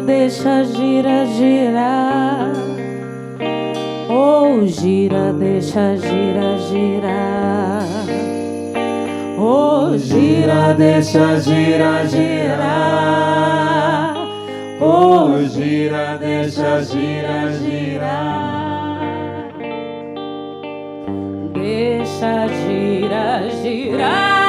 deixa, gira, girar. Oh, gira, deixa, gira, girar. Oh, gira, deixa, gira, girar. Oh, gira, deixa, gira, girar. Deixa, gira, girar.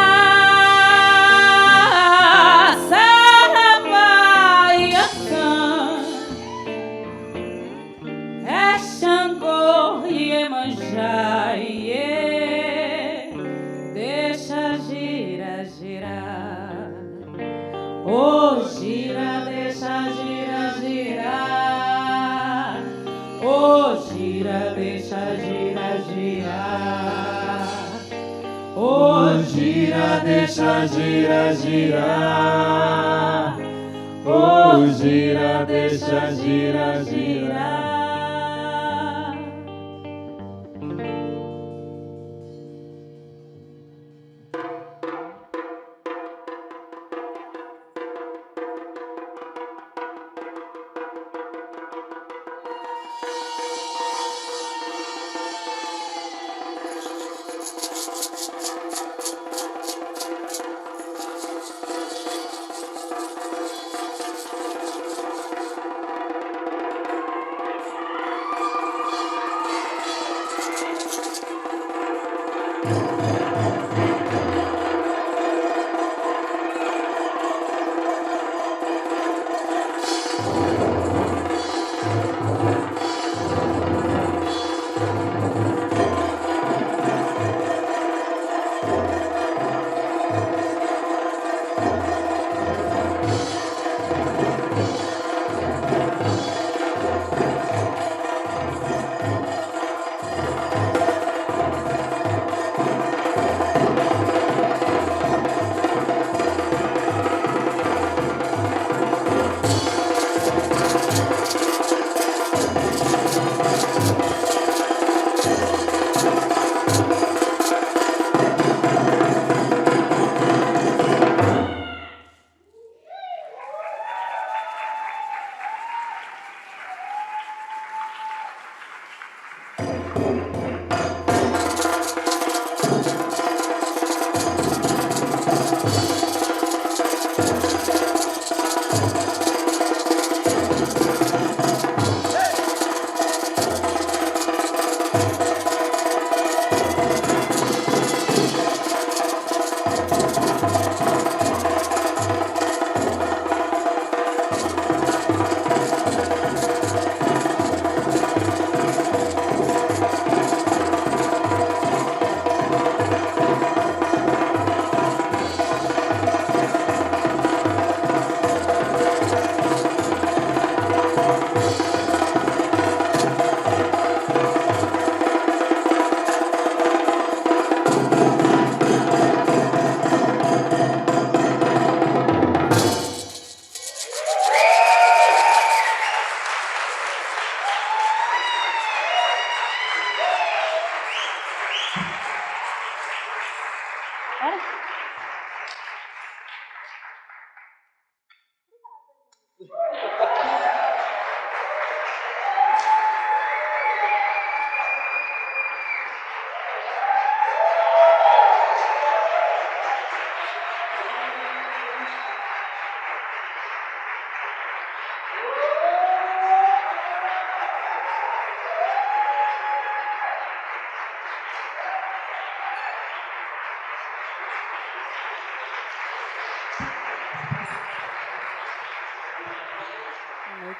Deixa, gira, girar. Oh, gira, deixa, gira, girar. Oh, gira, deixa, gira, girar. Oh, gira, deixa, gira, girar. Oh, gira, deixa, gira, girar.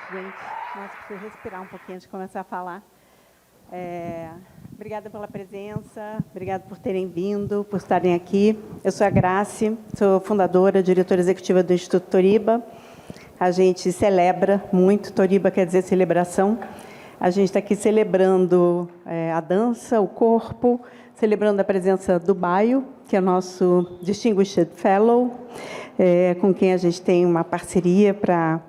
Gente, nossa, preciso respirar um pouquinho antes de começar a falar. Obrigada pela presença, obrigada por terem vindo, por estarem aqui. Eu sou a Grace, sou fundadora, diretora executiva do Instituto Toriba. A gente celebra muito, Toriba quer dizer celebração. A gente está aqui celebrando a dança, o corpo, celebrando a presença do Báyò, que é nosso Distinguished Fellow, com quem a gente tem uma parceria para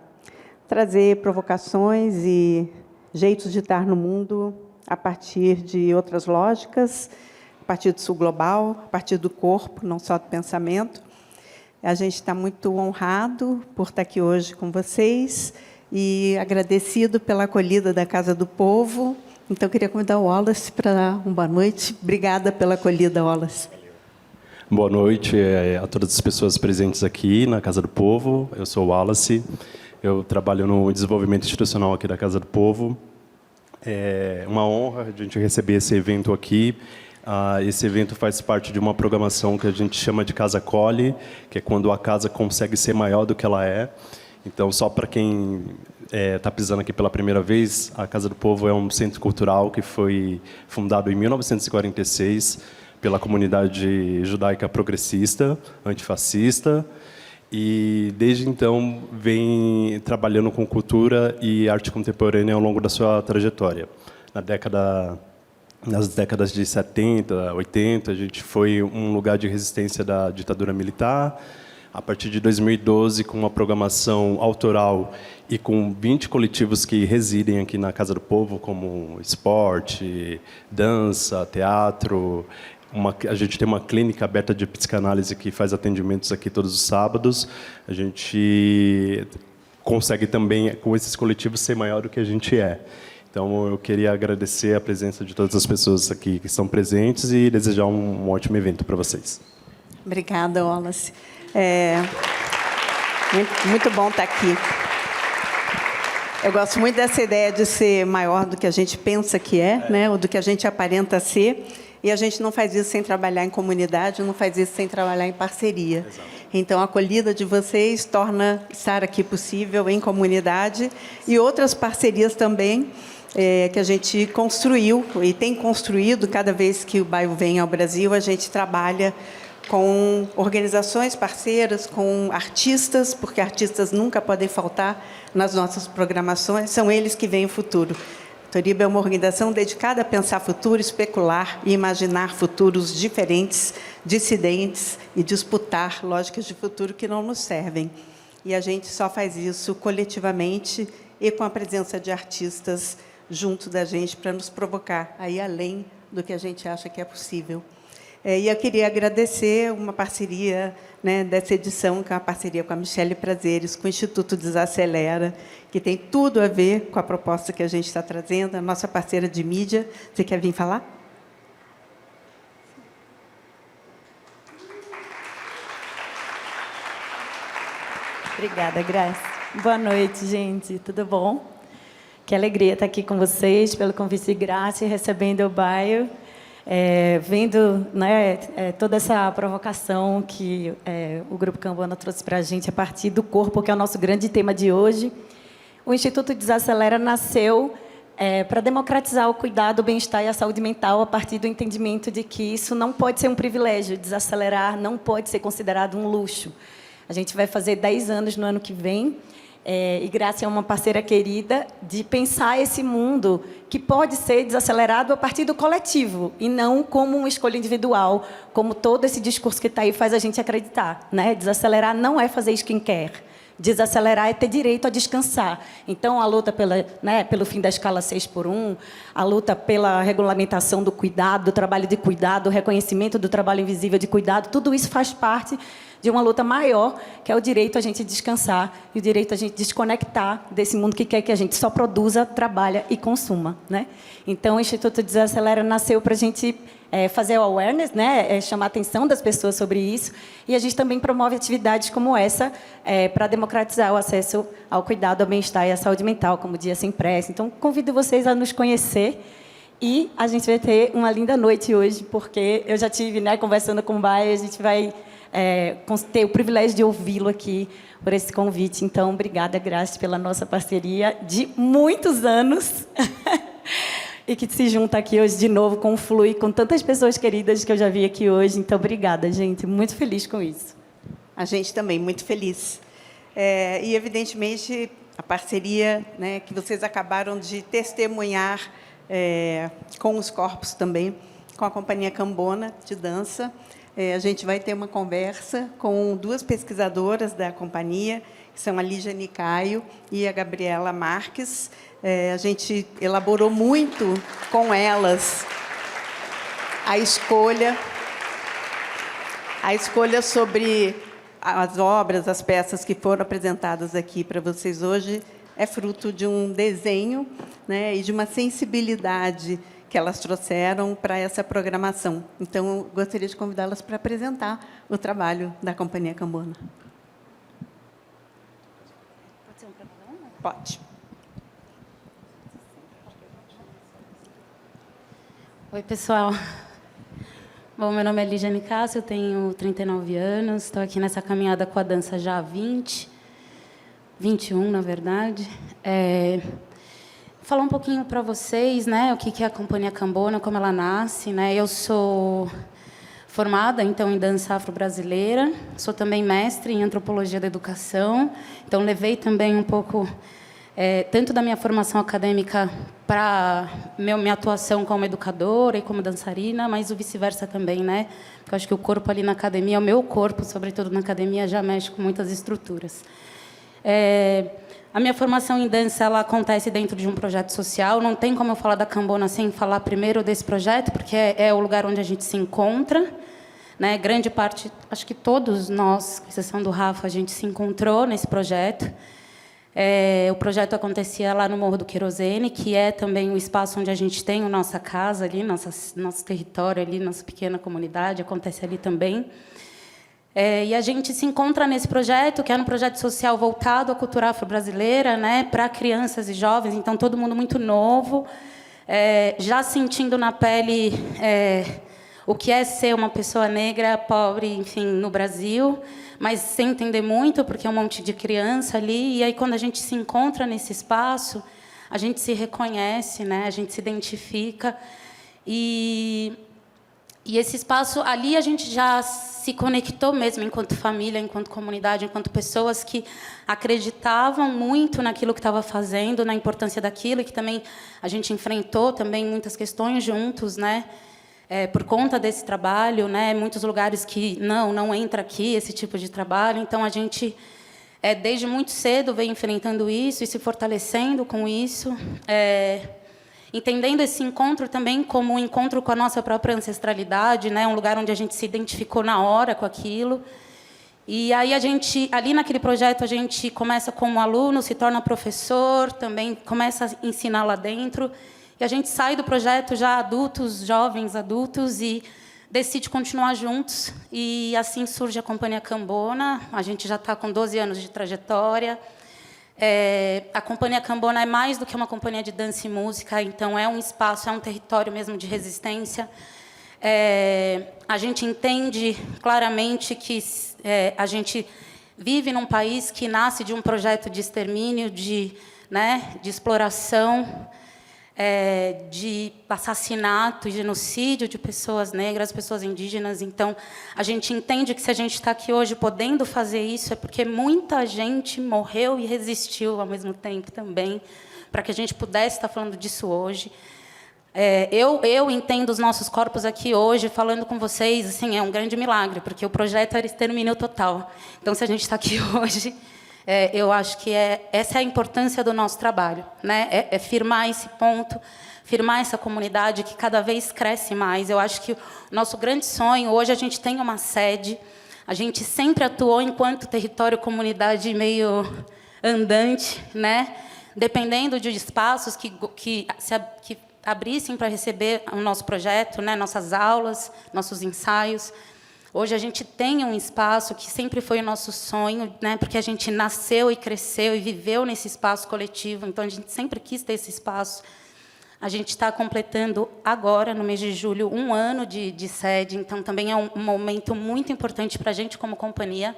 trazer provocações e jeitos de estar no mundo a partir de outras lógicas, a partir do sul global, a partir do corpo, não só do pensamento. A gente está muito honrado por estar aqui hoje com vocês. e agradecido pela acolhida da Casa do Povo. Então, eu queria convidar o Wallace para dar uma boa noite. Obrigada pela acolhida, Wallace. Boa noite a todas as pessoas presentes aqui na Casa do Povo. Eu sou o Wallace, eu trabalho no desenvolvimento institucional aqui da Casa do Povo. É uma honra a gente receber esse evento aqui. Esse evento faz parte de uma programação que a gente chama de Casa Acolhe, que é quando a casa consegue ser maior do que ela é. Então, só para quem está pisando aqui pela primeira vez, a Casa do Povo é um centro cultural que foi fundado em 1946 pela comunidade judaica progressista, antifascista, e desde então vem trabalhando com cultura e arte contemporânea ao longo da sua trajetória. Nas décadas de 70, 80, a gente foi um lugar de resistência da ditadura militar. A partir de 2012, com uma programação autoral e com 20 coletivos que residem aqui na Casa do Povo, como esporte, dança, teatro. A gente tem uma clínica aberta de psicanálise que faz atendimentos aqui todos os sábados. A gente consegue também, com esses coletivos, ser maior do que a gente é. Então, eu queria agradecer a presença de todas as pessoas aqui que estão presentes e desejar um ótimo evento para vocês. Obrigada, Wallace. Muito bom estar aqui. Eu gosto muito dessa ideia de ser maior do que a gente pensa que né? Ou do que a gente aparenta ser. E a gente não faz isso sem trabalhar em comunidade, não faz isso sem trabalhar em parceria. Exato. Então, a acolhida de vocês torna estar aqui possível em comunidade e outras parcerias também que a gente construiu e tem construído. Cada vez que o Báyò vem ao Brasil, a gente trabalha com organizações parceiras, com artistas, porque artistas nunca podem faltar nas nossas programações, são eles que veem o futuro. Toriba é uma organização dedicada a pensar futuro, especular e imaginar futuros diferentes, dissidentes e disputar lógicas de futuro que não nos servem. E a gente só faz isso coletivamente e com a presença de artistas junto da gente para nos provocar aí além do que a gente acha que é possível. E eu queria agradecer uma parceria, né, dessa edição, que é uma parceria com a Michele Prazeres, com o Instituto Desacelera, que tem tudo a ver com a proposta que a gente está trazendo, a nossa parceira de mídia. Você quer vir falar? Obrigada, Graça. Boa noite, gente. Tudo bom? Que alegria estar aqui com vocês, pelo convite de Graça e recebendo o Báyò. Vendo, né, toda essa provocação que o Grupo Cambona trouxe para a gente a partir do corpo, que é o nosso grande tema de hoje. O Instituto Desacelera nasceu para democratizar o cuidado, o bem-estar e a saúde mental a partir do entendimento de que isso não pode ser um privilégio, desacelerar não pode ser considerado um luxo. A gente vai fazer 10 anos no ano que vem, e Graça é uma parceira querida de pensar esse mundo que pode ser desacelerado a partir do coletivo e não como uma escolha individual, como todo esse discurso que está aí faz a gente acreditar, né? Desacelerar não é fazer skincare. Desacelerar é ter direito a descansar. Então, a luta pelo fim da escala 6x1, a luta pela regulamentação do cuidado, do trabalho de cuidado, o reconhecimento do trabalho invisível de cuidado, tudo isso faz parte de uma luta maior, que é o direito a gente descansar e o direito a gente desconectar desse mundo que quer que a gente só produza, trabalhe e consuma, né? Então, o Instituto Desacelera nasceu para a gente fazer o awareness, né? Chamar a atenção das pessoas sobre isso, e a gente também promove atividades como essa para democratizar o acesso ao cuidado, ao bem-estar e à saúde mental, como o Dia Sem Pressa. Então, convido vocês a nos conhecer. E a gente vai ter uma linda noite hoje, porque eu já tive, né, conversando com o Báyò, a gente vai ter o privilégio de ouvi-lo aqui por esse convite. Então, obrigada, Graça, pela nossa parceria de muitos anos e que se junta aqui hoje de novo com o Flui, com tantas pessoas queridas que eu já vi aqui hoje. Então, obrigada, gente. Muito feliz com isso. A gente também, muito feliz. E, evidentemente, a parceria, né, que vocês acabaram de testemunhar com os corpos também, com a Companhia Cambona de dança. A gente vai ter uma conversa com 2 pesquisadoras da companhia, que são a Lígia Nicaio e a Gabriela Marques. A gente elaborou muito com elas a escolha sobre as obras, as peças que foram apresentadas aqui para vocês hoje. é fruto de um desenho, né, e de uma sensibilidade que elas trouxeram para essa programação. Então, eu gostaria de convidá-las para apresentar o trabalho da Companhia Cambona. Pode ser um para cada uma? Pode. Oi, pessoal. Bom, meu nome é Ligiane Cássio, eu tenho 39 anos, estou aqui nessa caminhada com a dança já há 21, na verdade. Falar um pouquinho para vocês, né, o que é a Companhia Cambona, como ela nasce, né? Eu sou formada, então, em dança afro-brasileira, sou também mestre em antropologia da educação, então levei também um pouco tanto da minha formação acadêmica para minha atuação como educadora e como dançarina, mas o vice-versa também, né? Porque eu acho que o corpo ali na academia, o meu corpo, sobretudo na academia, já mexe com muitas estruturas. A minha formação em dança ela acontece dentro de um projeto social. Não tem como eu falar da Cambona sem falar primeiro desse projeto, porque é o lugar onde a gente se encontra, né? Grande parte, acho que todos nós, com exceção do Rafa, a gente se encontrou nesse projeto. O projeto acontecia lá no Morro do Querosene, que é também o espaço onde a gente tem a nossa casa ali, nosso território ali, nossa pequena comunidade, acontece ali também. E a gente se encontra nesse projeto, que é um projeto social voltado à cultura afro-brasileira, né, para crianças e jovens, então todo mundo muito novo, já sentindo na pele o que é ser uma pessoa negra, pobre, enfim, no Brasil, mas sem entender muito, porque é um monte de criança ali, e aí quando a gente se encontra nesse espaço, a gente se reconhece, né, a gente se identifica, e esse espaço, ali a gente já se conectou mesmo enquanto família, enquanto comunidade, enquanto pessoas que acreditavam muito naquilo que estava fazendo, na importância daquilo, e que também a gente enfrentou também muitas questões juntos, né? Por conta desse trabalho, né? Muitos lugares que não entra aqui esse tipo de trabalho. Então, a gente, desde muito cedo, vem enfrentando isso e se fortalecendo com isso. Entendendo esse encontro também como um encontro com a nossa própria ancestralidade, né? Um lugar onde a gente se identificou na hora com aquilo. E aí a gente, ali naquele projeto, a gente começa como aluno, se torna professor, também começa a ensinar lá dentro. E a gente sai do projeto já adultos, jovens adultos, e decide continuar juntos. E assim surge a Companhia Cambona. A gente já está com 12 anos de trajetória. A Companhia Cambona é mais do que uma companhia de dança e música, então é um espaço, é um território mesmo de resistência. A gente entende claramente que a gente vive num país que nasce de um projeto de extermínio, de exploração, de assassinato e genocídio de pessoas negras, pessoas indígenas. Então, a gente entende que se a gente está aqui hoje podendo fazer isso é porque muita gente morreu e resistiu ao mesmo tempo também, para que a gente pudesse estar falando disso hoje. Eu entendo os nossos corpos aqui hoje, falando com vocês, assim, é um grande milagre, porque o projeto era extermínio total. Então, se a gente está aqui hoje, eu acho que essa é a importância do nosso trabalho, né? Firmar esse ponto, firmar essa comunidade que cada vez cresce mais. Eu acho que o nosso grande sonho, hoje a gente tem uma sede, a gente sempre atuou enquanto território, comunidade meio andante, né? Dependendo de espaços que abrissem para receber o nosso projeto, né? Nossas aulas, nossos ensaios. Hoje a gente tem um espaço que sempre foi o nosso sonho, né? Porque a gente nasceu e cresceu e viveu nesse espaço coletivo, então a gente sempre quis ter esse espaço. A gente está completando agora, no mês de julho, 1 ano de sede, então também é um momento muito importante para a gente como companhia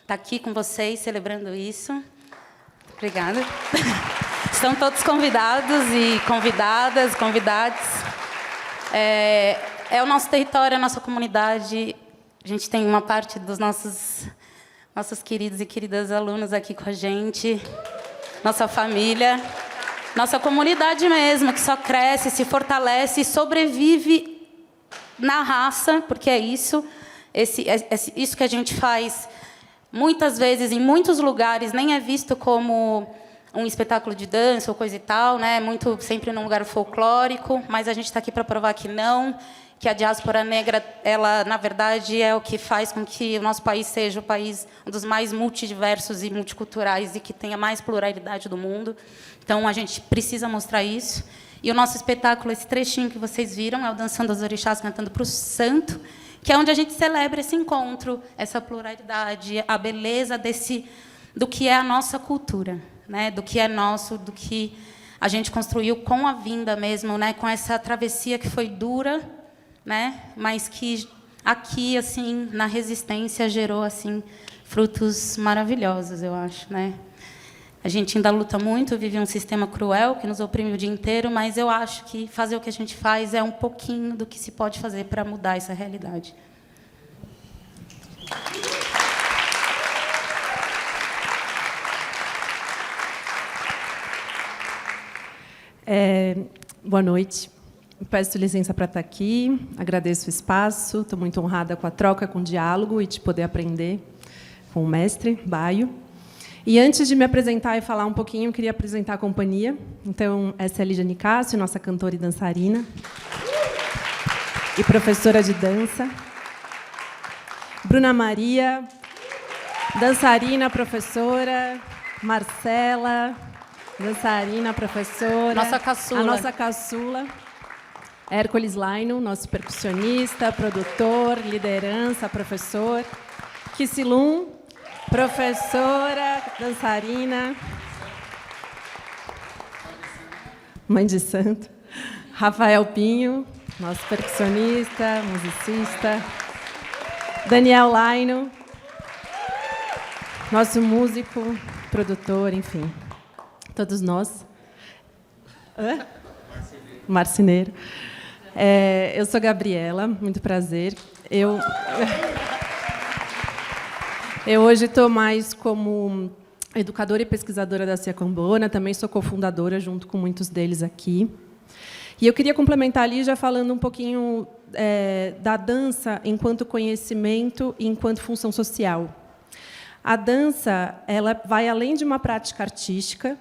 estar aqui com vocês, celebrando isso. Obrigada. Estão todos convidados e convidadas, convidados. É o nosso território, a nossa comunidade. A gente tem uma parte dos nossos queridos e queridas alunos aqui com a gente, nossa família, nossa comunidade mesmo, que só cresce, se fortalece e sobrevive na raça, porque é isso, isso que a gente faz, muitas vezes, em muitos lugares, nem é visto como um espetáculo de dança ou coisa e tal, né? Muito sempre num lugar folclórico, mas a gente está aqui para provar que não. que a diáspora negra, ela, na verdade, é o que faz com que o nosso país seja o país um dos mais multidiversos e multiculturais e que tenha mais pluralidade do mundo. Então, a gente precisa mostrar isso. E o nosso espetáculo, esse trechinho que vocês viram, é o Dançando as Orixás, Cantando para o Santo, que é onde a gente celebra esse encontro, essa pluralidade, a beleza do que é a nossa cultura, né? Do que é nosso, do que a gente construiu com a vinda mesmo, né? Com essa travessia que foi dura, né? Mas que aqui, assim, na resistência, gerou assim frutos maravilhosos, eu acho, né? A gente ainda luta muito, vive um sistema cruel que nos oprime o dia inteiro, mas eu acho que fazer o que a gente faz é um pouquinho do que se pode fazer para mudar essa realidade. Boa noite. Peço licença para estar aqui, agradeço o espaço, estou muito honrada com a troca, com o diálogo e de poder aprender com o mestre Báyò. E antes de me apresentar e falar um pouquinho, eu queria apresentar a companhia. Então, essa é a Lídia Nicásio, nossa cantora e dançarina e professora de dança. Bruna Maria, dançarina, professora. Marcela, dançarina, professora. Nossa caçula. A nossa caçula. Hércules Laino, nosso percussionista, produtor, liderança, professor. Kissilum, professora, dançarina. Mãe de santo. Rafael Pinho, nosso percussionista, musicista. Daniel Laino, nosso músico, produtor, enfim. Todos nós. Marceneiro. Eu sou Gabriela, muito prazer. Eu hoje estou mais como educadora e pesquisadora da Cia Cambona, também sou cofundadora, junto com muitos deles aqui. E eu queria complementar ali, já falando um pouquinho da dança enquanto conhecimento e enquanto função social. A dança, ela vai além de uma prática artística.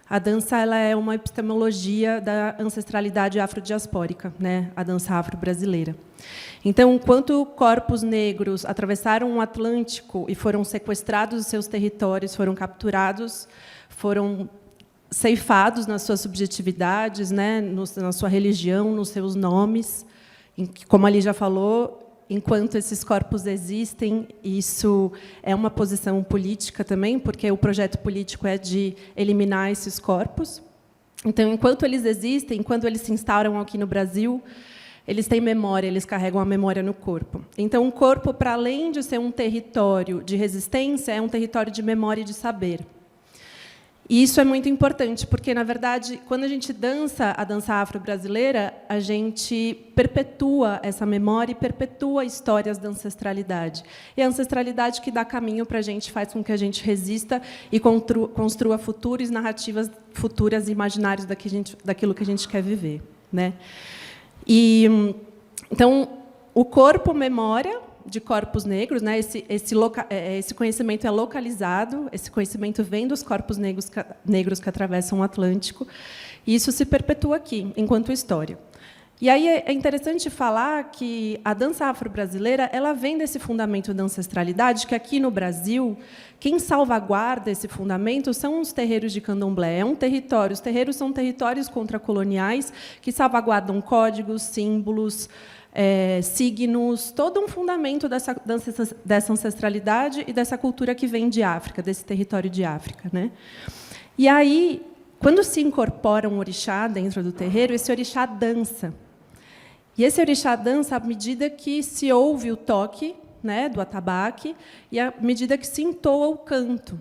A dança, ela é uma epistemologia da ancestralidade afrodiaspórica, né? A dança afro-brasileira. Então, enquanto corpos negros atravessaram o Atlântico e foram sequestrados dos seus territórios, foram capturados, foram ceifados nas suas subjetividades, né? Na sua religião, nos seus nomes, como ali já falou, enquanto esses corpos existem, isso é uma posição política também, porque o projeto político é de eliminar esses corpos. Então, enquanto eles existem, enquanto eles se instauram aqui no Brasil, eles têm memória, eles carregam a memória no corpo. Então, o corpo, para além de ser um território de resistência, é um território de memória e de saber. E isso é muito importante, porque, na verdade, quando a gente dança a dança afro-brasileira, a gente perpetua essa memória e perpetua histórias da ancestralidade. E a ancestralidade que dá caminho para a gente, faz com que a gente resista e construa futuros, narrativas futuras e imaginários daquilo que a gente quer viver, né? Então, o corpo memória de corpos negros, né? Esse conhecimento é localizado, esse conhecimento vem dos corpos negros que atravessam o Atlântico, e isso se perpetua aqui, enquanto história. E aí é interessante falar que a dança afro-brasileira, ela vem desse fundamento da ancestralidade, que aqui no Brasil, quem salvaguarda esse fundamento são os terreiros de candomblé. É um território, os terreiros são territórios contracoloniais que salvaguardam códigos, símbolos, signos, todo um fundamento dessa ancestralidade e dessa cultura que vem de África, desse território de África, né? E aí, quando se incorpora um orixá dentro do terreiro, esse orixá dança. E esse orixá dança à medida que se ouve o toque, né, do atabaque, e à medida que se entoa o canto.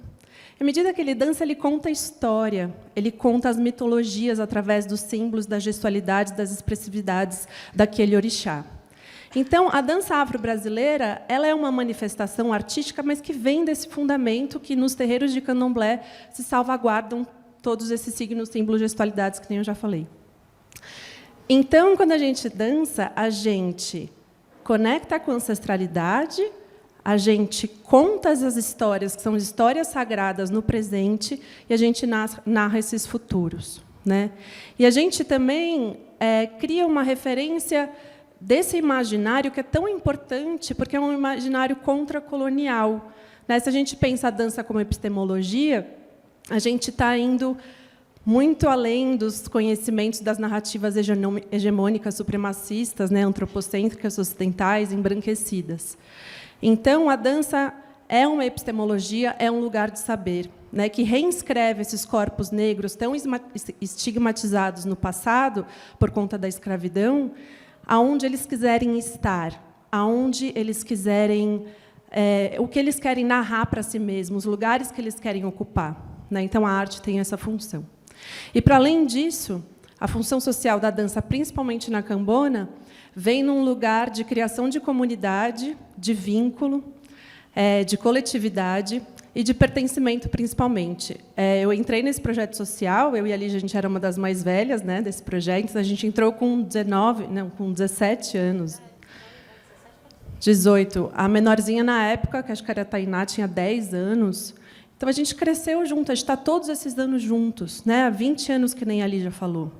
À medida que ele dança, ele conta a história, ele conta as mitologias através dos símbolos, das gestualidades, das expressividades daquele orixá. Então, a dança afro-brasileira, ela é uma manifestação artística, mas que vem desse fundamento que, nos terreiros de candomblé, se salvaguardam todos esses signos, símbolos, gestualidades que eu já falei. Então, quando a gente dança, a gente conecta com a ancestralidade, a gente conta as histórias, que são histórias sagradas no presente, e a gente narra esses futuros, né? E a gente também cria uma referência desse imaginário que é tão importante, porque é um imaginário contracolonial, né? Se a gente pensa a dança como epistemologia, a gente está indo muito além dos conhecimentos das narrativas hegemônicas supremacistas, né, antropocêntricas, ocidentais, embranquecidas. Então, a dança é uma epistemologia, é um lugar de saber, né, que reinscreve esses corpos negros tão estigmatizados no passado, por conta da escravidão, aonde eles quiserem estar, aonde eles quiserem, o que eles querem narrar para si mesmos, os lugares que eles querem ocupar, né? Então, a arte tem essa função. E, para além disso, a função social da dança, principalmente na Cambona, vem num lugar de criação de comunidade, de vínculo, de coletividade e de pertencimento, principalmente. Eu entrei nesse projeto social, eu e a Lígia, a gente era uma das mais velhas, né, desse projeto, a gente entrou com 17 anos. 18. A menorzinha, na época, que acho que era a Tainá, tinha 10 anos. Então, a gente cresceu junto, a gente está todos esses anos juntos, né? Há 20 anos, que nem a Lígia falou.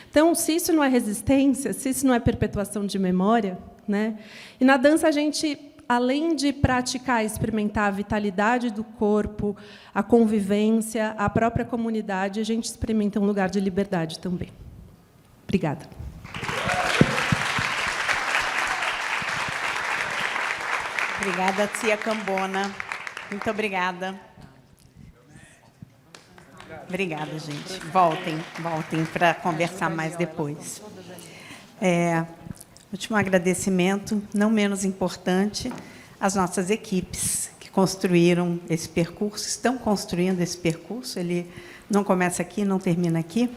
Então, se isso não é resistência, se isso não é perpetuação de memória, né? E na dança, a gente, além de praticar, experimentar a vitalidade do corpo, a convivência, a própria comunidade, a gente experimenta um lugar de liberdade também. Obrigada. Obrigada, Cia Cambona. Muito obrigada. Obrigada, gente. Voltem para conversar mais depois. Último agradecimento, não menos importante, às nossas equipes que construíram esse percurso, estão construindo esse percurso, ele não começa aqui, não termina aqui.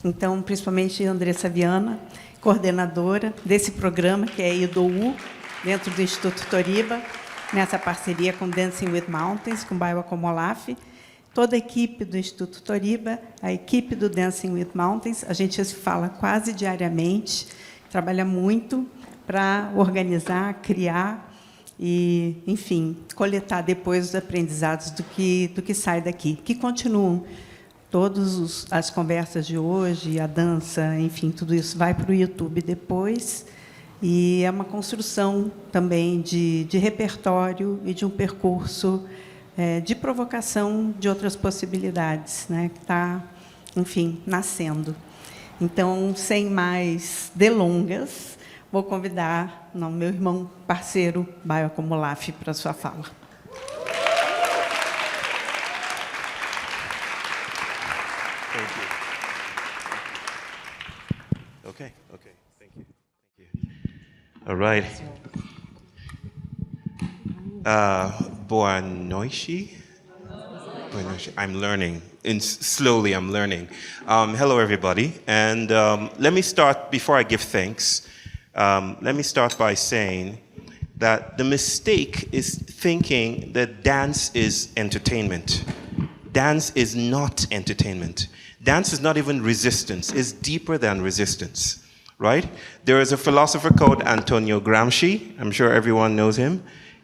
Então, principalmente a Andressa Viana, coordenadora desse programa, que é a IDOU, dentro do Instituto Toriba, nessa parceria com Dancing with Mountains, com Báyò Akómoláfé, toda a equipe do Instituto Toriba, a equipe do Dancing with Mountains, a gente se fala quase diariamente, trabalha muito para organizar, criar e, enfim, coletar depois os aprendizados do que sai daqui, que continuam. Todas as conversas de hoje, a dança, enfim, tudo isso vai para o YouTube depois. E é uma construção também de repertório e de um percurso de provocação de outras possibilidades, né, que está, enfim, nascendo. Então, sem mais delongas, vou convidar meu irmão parceiro, Báyò Akómoláfé, para a sua fala. Okay. Thank you. All right. Boa noite. I'm learning. Slowly, I'm learning. Hello, everybody. And let me start, before I give thanks, let me start by saying that the mistake is thinking that dance is entertainment. Dance is not entertainment. Dance is not even resistance. It's deeper than resistance, right? There is a philosopher called Antonio Gramsci. I'm sure everyone knows him.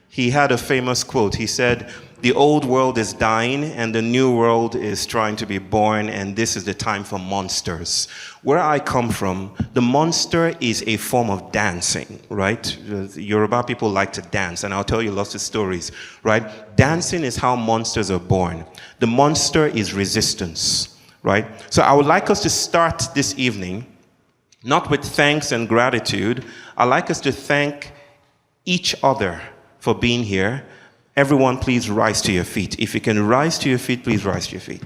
He had a famous quote. He said, "The old world is dying and the new world is trying to be born, and this is the time for monsters." Where I come from, the monster is a form of dancing, right? Yoruba people like to dance, and I'll tell you lots of stories, right? Dancing is how monsters are born. The monster is resistance, right? So I would like us to start this evening, not with thanks and gratitude. I'd like us to thank each other for being here. Everyone, please rise to your feet. If you can rise to your feet, please rise to your feet.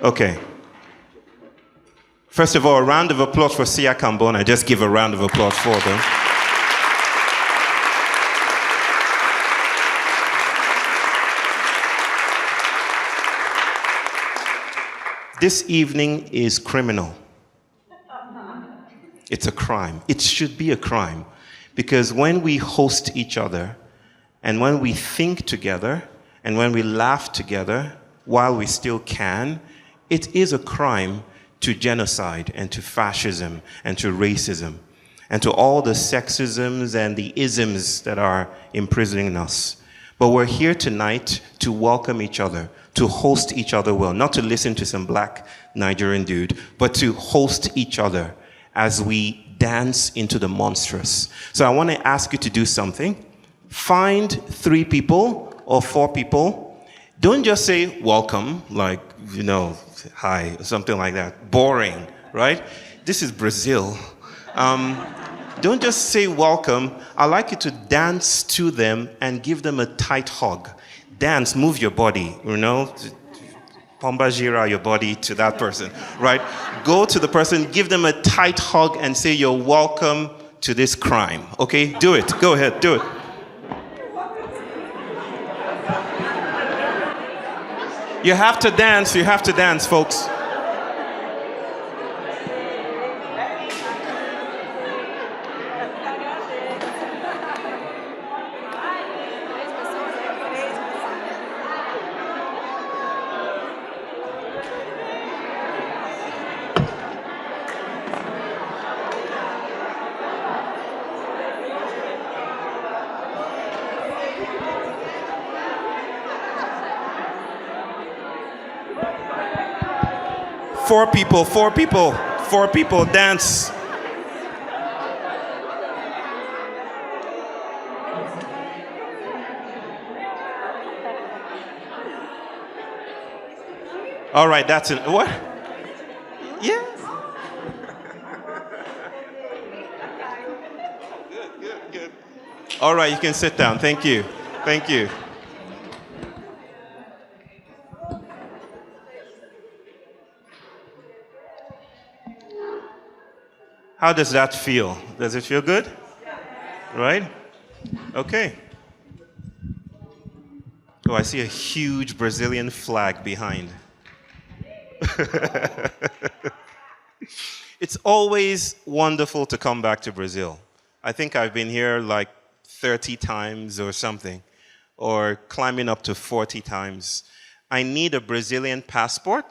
Okay. First of all, a round of applause for Cia Cambona. Just give a round of applause for them. This evening is criminal. It's a crime. It should be a crime. Because when we host each other, and when we think together, and when we laugh together, while we still can, it is a crime to genocide and to fascism and to racism and to all the sexisms and the isms that are imprisoning us. But we're here tonight to welcome each other, to host each other well, not to listen to some black Nigerian dude, but to host each other as we dance into the monstrous. So I want to ask you to do something. Find 3 people or 4 people. Don't just say welcome, like, hi, or something like that. Boring, right? This is Brazil. Don't just say welcome. I'd like you to dance to them and give them a tight hug. Dance, move your body, Pomba gira your body to that person, right? Go to the person, give them a tight hug and say you're welcome to this crime, okay? Do it. Go ahead, do it. You have to dance, folks. Four people, dance. All right, that's it. What? Yeah. Good. All right, you can sit down. Thank you. How does that feel? Does it feel good? Right? Okay. Oh, I see a huge Brazilian flag behind. It's always wonderful to come back to Brazil. I think I've been here like 30 times or something, or climbing up to 40 times. I need a Brazilian passport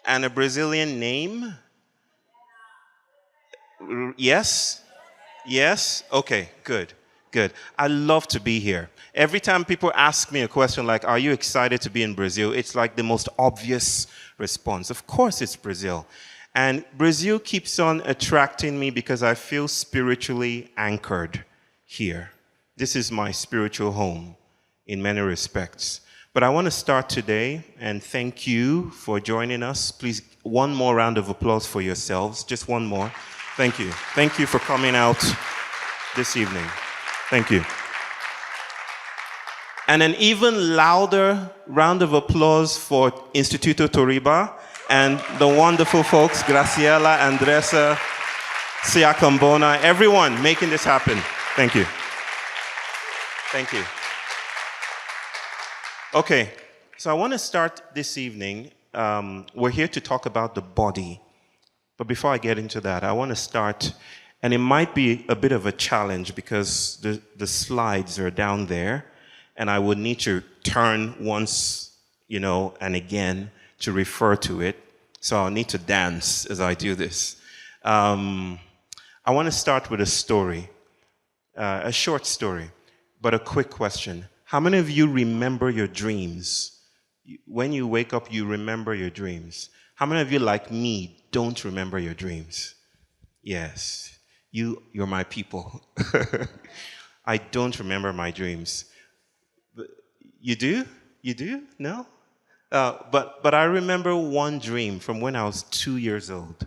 and a Brazilian name. Yes? Okay, good. I love to be here. Every time people ask me a question like, are you excited to be in Brazil? It's like the most obvious response. Of course it's Brazil. And Brazil keeps on attracting me because I feel spiritually anchored here. This is my spiritual home in many respects. But I want to start today and thank you for joining us. Please, one more round of applause for yourselves. Just one more. Thank you. Thank you for coming out this evening. Thank you. And an even louder round of applause for Instituto Toriba and the wonderful folks, Graciela, Andressa, Cia Cambona, everyone making this happen. Thank you. Okay, so I want to start this evening. We're here to talk about the body. But before I get into that, I want to start, and it might be a bit of a challenge because the slides are down there, and I would need to turn once, and again to refer to it. So I'll need to dance as I do this. I want to start with a story, a short story, but a quick question. How many of you remember your dreams? When you wake up, you remember your dreams. How many of you, like me, don't remember your dreams? Yes, you're my people. I don't remember my dreams. You do? No? But I remember one dream from when I was 2 years old.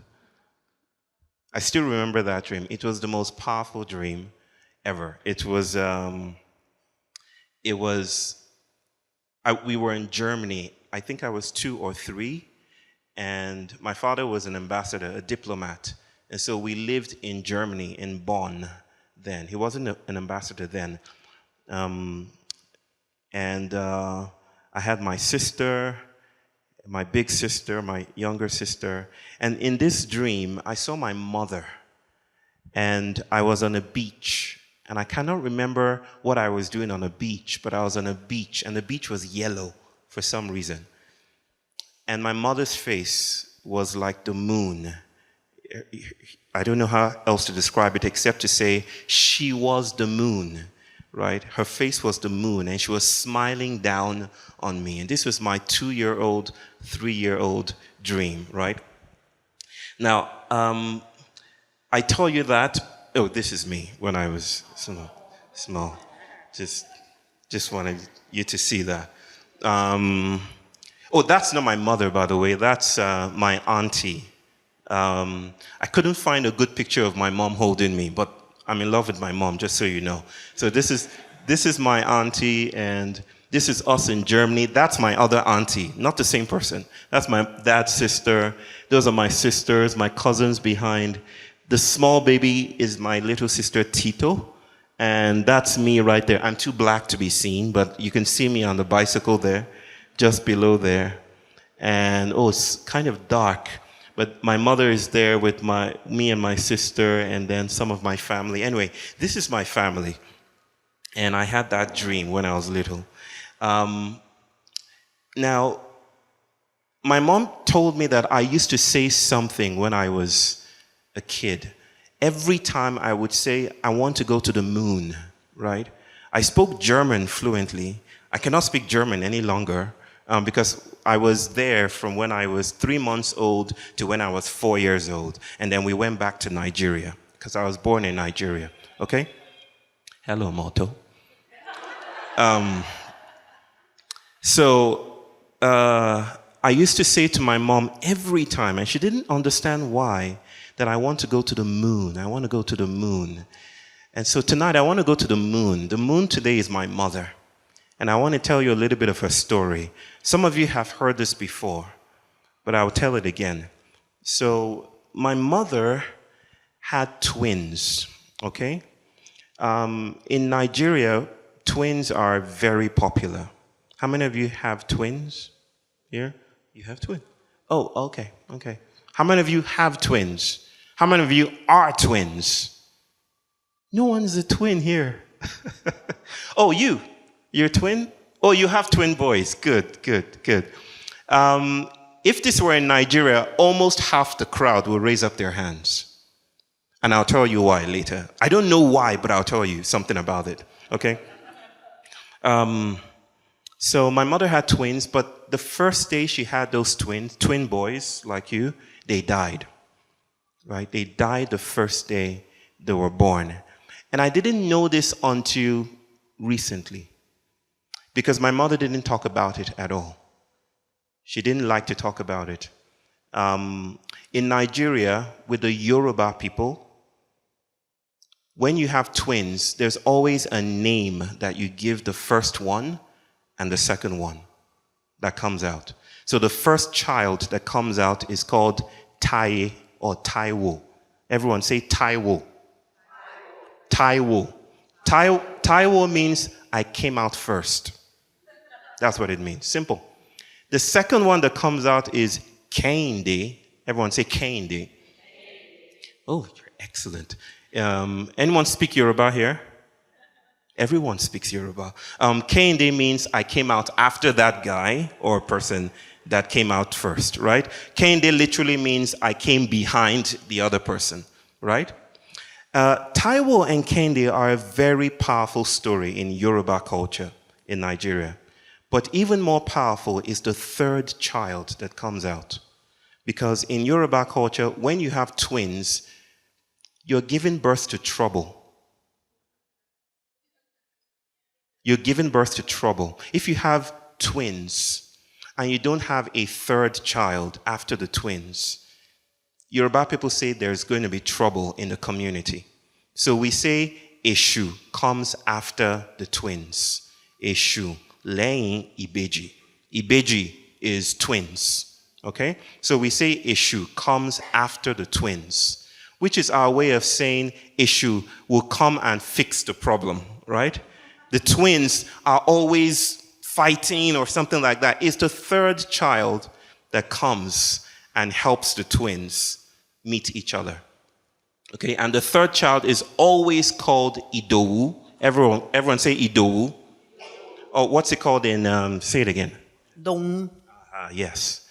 I still remember that dream. It was the most powerful dream ever. We were in Germany. I think I was 2 or 3. And my father was an ambassador, a diplomat. And so we lived in Germany, in Bonn then. He wasn't an ambassador then. I had my sister, my big sister, my younger sister. And in this dream, I saw my mother. And I was on a beach. And I cannot remember what I was doing on a beach, but I was on a beach. And the beach was yellow for some reason. And my mother's face was like the moon. I don't know how else to describe it except to say she was the moon, right? Her face was the moon, and she was smiling down on me. And this was my 2-year-old, 3-year-old dream, right? Now, I tell you that, oh, this is me when I was small. Just wanted you to see that. Oh, that's not my mother, by the way. That's my auntie. I couldn't find a good picture of my mom holding me, but I'm in love with my mom, just so you know. So this is my auntie, and this is us in Germany. That's my other auntie, not the same person. That's my dad's sister. Those are my sisters, my cousins behind. The small baby is my little sister, Tito. And that's me right there. I'm too black to be seen, but you can see me on the bicycle there, just below there. And, oh, it's kind of dark. But my mother is there with me and my sister, and then some of my family. Anyway, this is my family. And I had that dream when I was little. Now, my mom told me that I used to say something when I was a kid. Every time I would say, I want to go to the moon, right? I spoke German fluently. I cannot speak German any longer because I was there from when I was 3 months old to when I was 4 years old. And then we went back to Nigeria because I was born in Nigeria, okay? Hello, Moto. I used to say to my mom every time, and she didn't understand why, that I want to go to the moon. I want to go to the moon. And so tonight I want to go to the moon. The moon today is my mother. And I want to tell you a little bit of her story. Some of you have heard this before, but I'll tell it again. So my mother had twins, okay? In Nigeria, twins are very popular. How many of you have twins here? You have twins? Oh, okay. How many of you have twins? How many of you are twins? No one's a twin here. Oh, you're a twin? Oh, you have twin boys. Good. If this were in Nigeria, almost half the crowd will raise up their hands. And I'll tell you why later. I don't know why, but I'll tell you something about it, okay? So my mother had twins, but the first day she had those twin boys like you, they died, right? They died the first day they were born. And I didn't know this until recently because my mother didn't talk about it at all. She didn't like to talk about it. In Nigeria, with the Yoruba people, when you have twins, there's always a name that you give the first one and the second one that comes out. So the first child that comes out is called Tai or Taiwo. Everyone say Taiwo. Taiwo. Taiwo means I came out first. That's what it means. Simple. The second one that comes out is Kende. Everyone say Kende. Oh, you're excellent. Anyone speak Yoruba here? Everyone speaks Yoruba. Kende means I came out after that guy or person that came out first, right? Kende literally means I came behind the other person, right? Taiwo and Kende are a very powerful story in Yoruba culture in Nigeria. But even more powerful is the third child that comes out. Because in Yoruba culture, when you have twins, you're giving birth to trouble. You're giving birth to trouble. If you have twins and you don't have a third child after the twins, Yoruba people say there's going to be trouble in the community. So we say Eshu comes after the twins. Eshu, lẹ́yìn ìbejì. Ìbejì is twins, okay? So we say Eshu comes after the twins, which is our way of saying Eshu will come and fix the problem, right? The twins are always fighting or something like that. It's the third child that comes and helps the twins meet each other. Okay, and the third child is always called Idowu. Everyone say Idowu. Oh, what's it called in, say it again. Dom. Yes.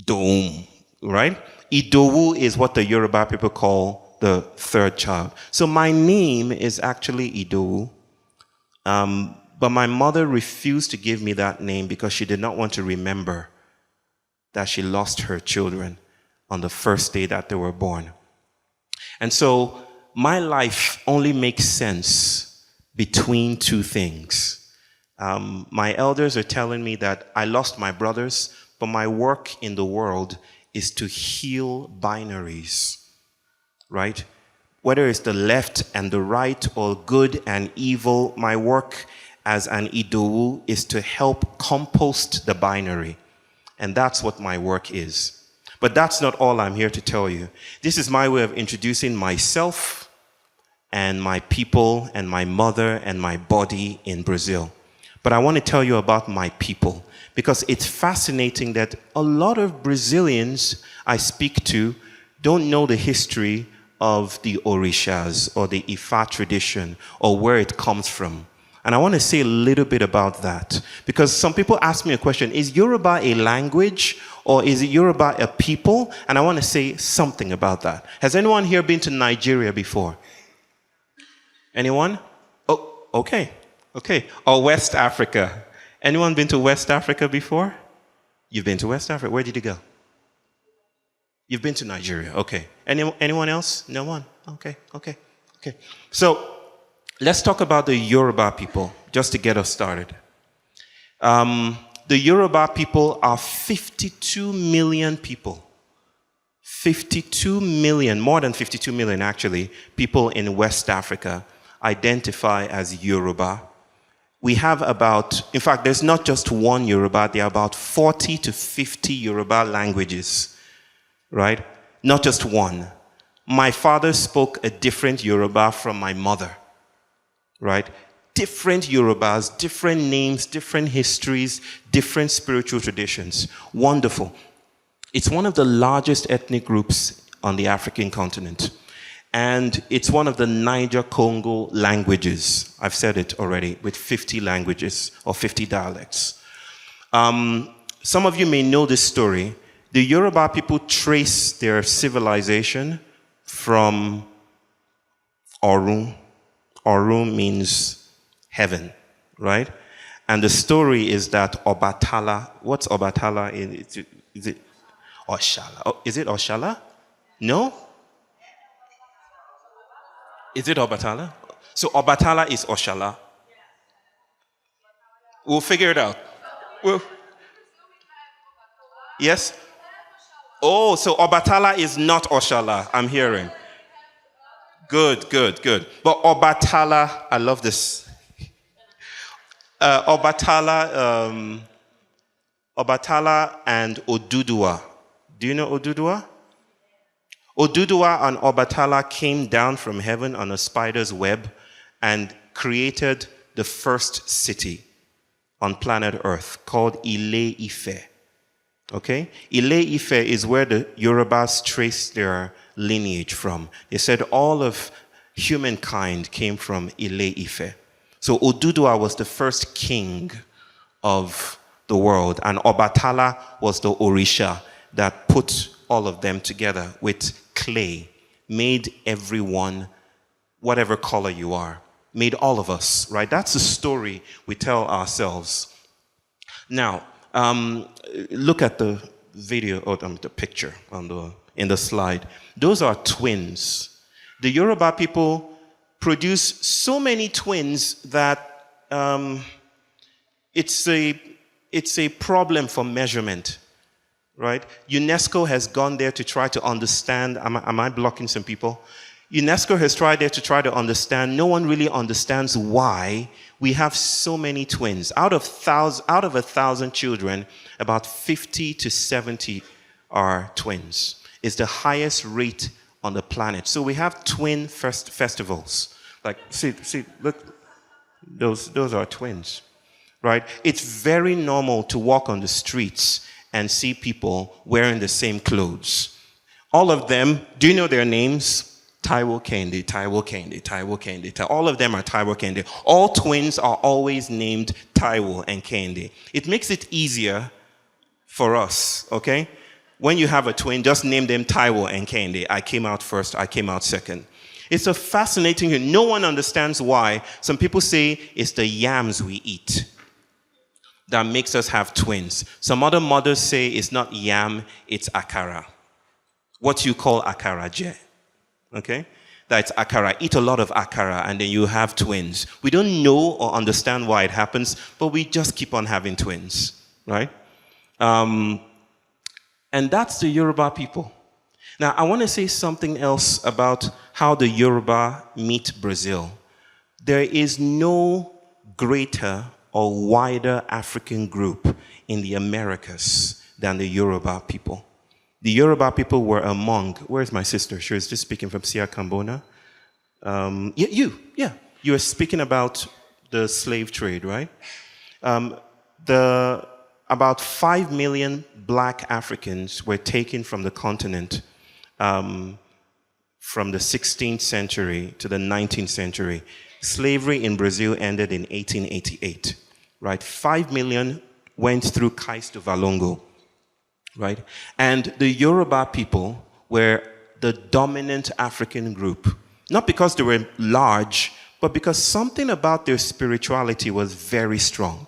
Dom, right? Idowu is what the Yoruba people call the third child. So my name is actually Idowu. But my mother refused to give me that name because she did not want to remember that she lost her children. on the first day that they were born. And so my life only makes sense between two things. My elders are telling me that I lost my brothers, but my work in the world is to heal binaries, right? Whether it's the left and the right or good and evil, my work as an Idowu is to help compost the binary. And that's what my work is. But that's not all I'm here to tell you. This is my way of introducing myself and my people and my mother and my body in Brazil. But I want to tell you about my people, because it's fascinating that a lot of Brazilians I speak to don't know the history of the Orishas or the Ifa tradition or where it comes from. And I want to say a little bit about that, because some people ask me a question, is Yoruba a language or is it Yoruba a people? And I want to say something about that. Has anyone here been to Nigeria before? Anyone? Oh, okay. Okay. Or West Africa. Anyone been to West Africa before? You've been to West Africa. Where did you go? You've been to Nigeria. Okay. Anyone else? No one? Okay. Okay. Okay. So let's talk about the Yoruba people, just to get us started. The Yoruba people are 52 million people. 52 million, more than 52 million actually, people in West Africa identify as Yoruba. We have about, in fact, there's not just one Yoruba, there are about 40 to 50 Yoruba languages, right? Not just one. My father spoke a different Yoruba from my mother, right? Different Yorubas, different names, different histories, different spiritual traditions. Wonderful. It's one of the largest ethnic groups on the African continent. And it's one of the Niger-Congo languages. I've said it already, with 50 languages or 50 dialects. Some of you may know this story. The Yoruba people trace their civilization from Orun. Orun means heaven, right? And the story is that Obatala, what's Obatala? Is it Oshala? Oh, is it Oshala? No? Is it Obatala? So Obatala is Oshala. We'll figure it out. Yes? Oh, so Obatala is not Oshala, I'm hearing. Good, good, good. But Obatala, I love this. Obatala and Oduduwa. Do you know Oduduwa? Oduduwa and Obatala came down from heaven on a spider's web and created the first city on planet Earth called Ile-Ife. Okay? Ile-Ife is where the Yorubas trace their lineage from. They said all of humankind came from Ile-Ife. So Oduduwa was the first king of the world, and Obatala was the Orisha that put all of them together with clay, made everyone, whatever color you are, made all of us, right? That's the story we tell ourselves. Now, look at the video, or the picture in the slide. Those are twins. The Yoruba people produce so many twins that it's a problem for measurement, right? UNESCO has gone there to try to understand. Am I blocking some people? UNESCO has tried there to try to understand. No one really understands why we have so many twins. Out of 1,000 children, about 50 to 70 are twins. It's the highest rate on the planet. So we have twin festivals. Like, see, look, those are twins, right? It's very normal to walk on the streets and see people wearing the same clothes. All of them, do you know their names? Taiwo Kende, Taiwo Kende, Taiwo Kende. All of them are Taiwo Kende. All twins are always named Taiwo and Kende. It makes it easier for us, okay? When you have a twin, just name them Taiwo and Kende. I came out first, I came out second. It's a fascinating thing. No one understands why. Some people say it's the yams we eat that makes us have twins. Some other mothers say it's not yam, it's akara. what you call akaraje. Okay? That's akara. Eat a lot of akara and then you have twins. We don't know or understand why it happens, but we just keep on having twins, right? And that's the Yoruba people. Now, I want to say something else about how the Yoruba meet Brazil. There is no greater or wider African group in the Americas than the Yoruba people. The Yoruba people were among, where's my sister? She was just speaking from Cia Cambona. You were speaking about the slave trade, right? About 5 million black Africans were taken from the continent from the 16th century to the 19th century. Slavery in Brazil ended in 1888, right? 5 million went through Cais do Valongo, right? And the Yoruba people were the dominant African group, not because they were large, but because something about their spirituality was very strong.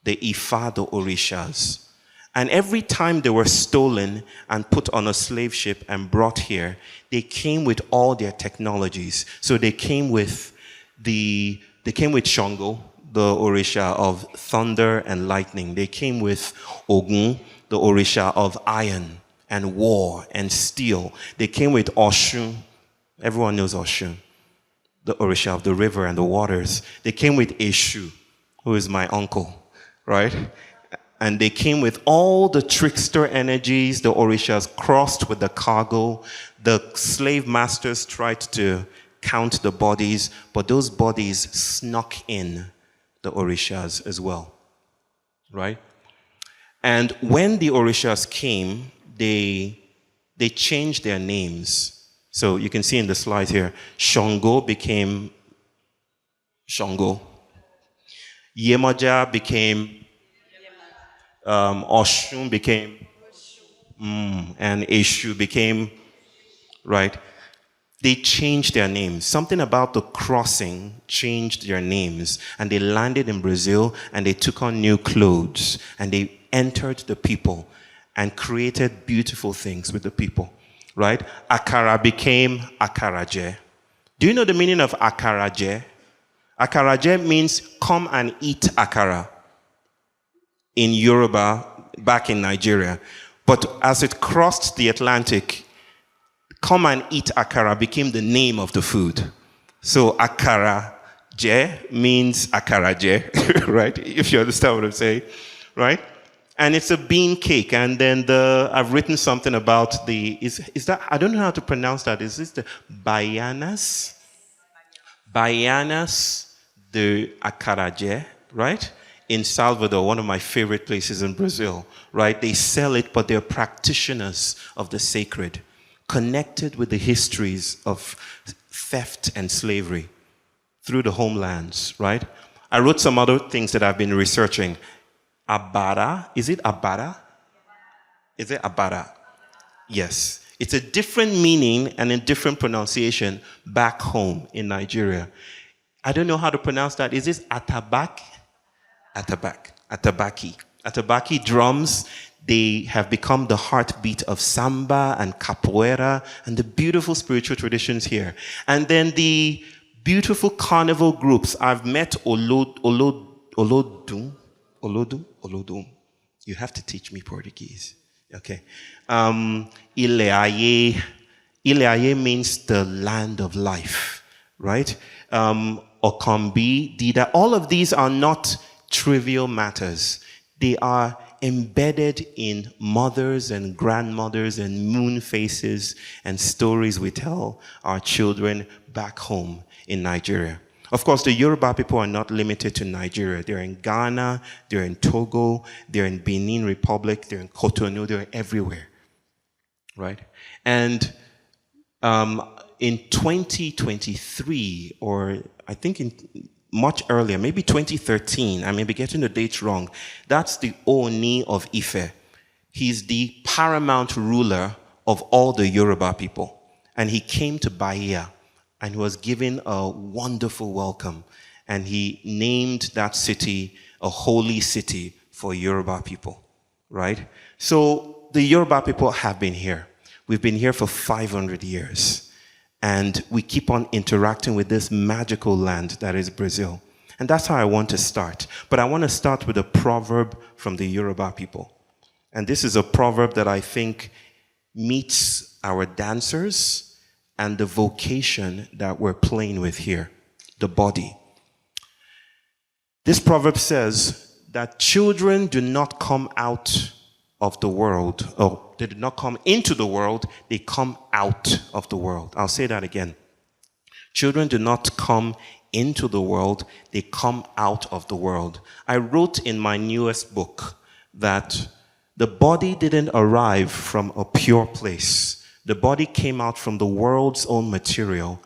The Ifa, the Orishas. And every time they were stolen and put on a slave ship and brought here, they came with all their technologies. So they came with Shango, the Orisha of thunder and lightning. They came with Ogun, the Orisha of iron and war and steel. They came with Oshun. Everyone knows Oshun, the Orisha of the river and the waters. They came with Eshu, who is my uncle, right? And they came with all the trickster energies. The Orishas crossed with the cargo. The slave masters tried to count the bodies, but those bodies snuck in the Orishas as well, right? And when the Orishas came, they changed their names. So you can see in the slide here, Shango became Shango. Yemoja became Oshun became and Eshu became, right? They changed their names. Something about the crossing changed their names, and they landed in Brazil and they took on new clothes and they entered the people and created beautiful things with the people, right? Akara became Akaraje. Do you know the meaning of Akaraje? Akaraje means come and eat akara in Yoruba, back in Nigeria. But as it crossed the Atlantic, come and eat akara became the name of the food. So akara je means akara je, right? If you understand what I'm saying, right? And it's a bean cake. And then I've written something about is that, I don't know how to pronounce that. Is this the Baianas? Baianas de akara je, right? In Salvador, one of my favorite places in Brazil, right? They sell it, but they're practitioners of the sacred, connected with the histories of theft and slavery through the homelands, right? I wrote some other things that I've been researching. Abara, is it Abara? Is it Abara? Yes. It's a different meaning and a different pronunciation back home in Nigeria. I don't know how to pronounce that. Is this Atabak? Atabaki. Atabaki drums, they have become the heartbeat of samba and capoeira and the beautiful spiritual traditions here. And then the beautiful carnival groups. I've met Olodum. You have to teach me Portuguese. Okay. Ileaye. Ileaye means the land of life, right? Okambi, Dida. All of these are not trivial matters. They are embedded in mothers and grandmothers and moon faces and stories we tell our children back home in Nigeria. Of course, the Yoruba people are not limited to Nigeria. They're in Ghana, they're in Togo, they're in Benin Republic, they're in Cotonou, they're everywhere, right? And in 2023, or I think in much earlier, maybe 2013, I may be getting the dates wrong, that's the Oni of Ife. He's the paramount ruler of all the Yoruba people. And he came to Bahia and he was given a wonderful welcome. And he named that city a holy city for Yoruba people, right? So the Yoruba people have been here. We've been here for 500 years. And we keep on interacting with this magical land that is Brazil. And that's how I want to start. But I want to start with a proverb from the Yoruba people. And this is a proverb that I think meets our dancers and the vocation that we're playing with here, the body. This proverb says that children do not come out of the world. Oh, they do not come into the world, they come out of the world. I'll say that again. Children do not come into the world, they come out of the world. I wrote in my newest book that the body didn't arrive from a pure place. The body came out from the world's own material,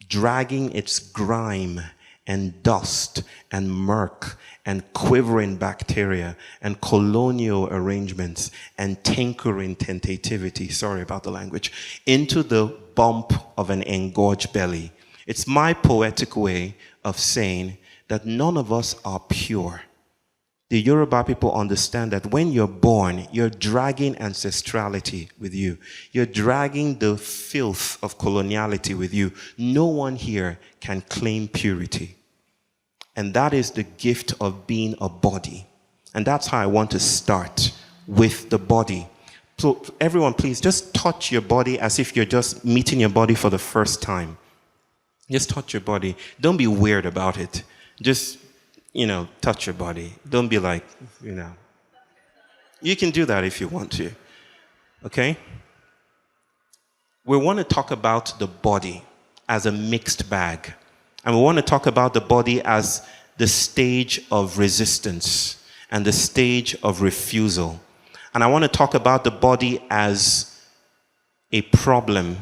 dragging its grime and dust and murk and quivering bacteria and colonial arrangements and tinkering tentativity, sorry about the language, into the bump of an engorged belly. It's my poetic way of saying that none of us are pure. The Yoruba people understand that when you're born, you're dragging ancestrality with you. You're dragging the filth of coloniality with you. No one here can claim purity. And that is the gift of being a body. And that's how I want to start, with the body. So everyone, please just touch your body as if you're just meeting your body for the first time. Just touch your body. Don't be weird about it. Just, touch your body. Don't be like, You can do that if you want to. Okay? We want to talk about the body as a mixed bag. And we want to talk about the body as the stage of resistance and the stage of refusal. And I want to talk about the body as a problem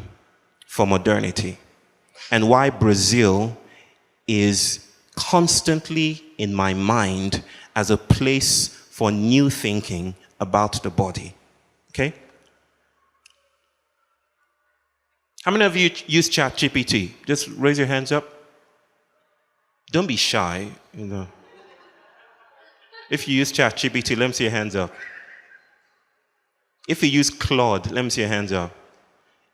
for modernity and why Brazil is constantly in my mind as a place for new thinking about the body. Okay? How many of you use ChatGPT? Just raise your hands up. Don't be shy, If you use ChatGPT, let me see your hands up. If you use Claude, let me see your hands up.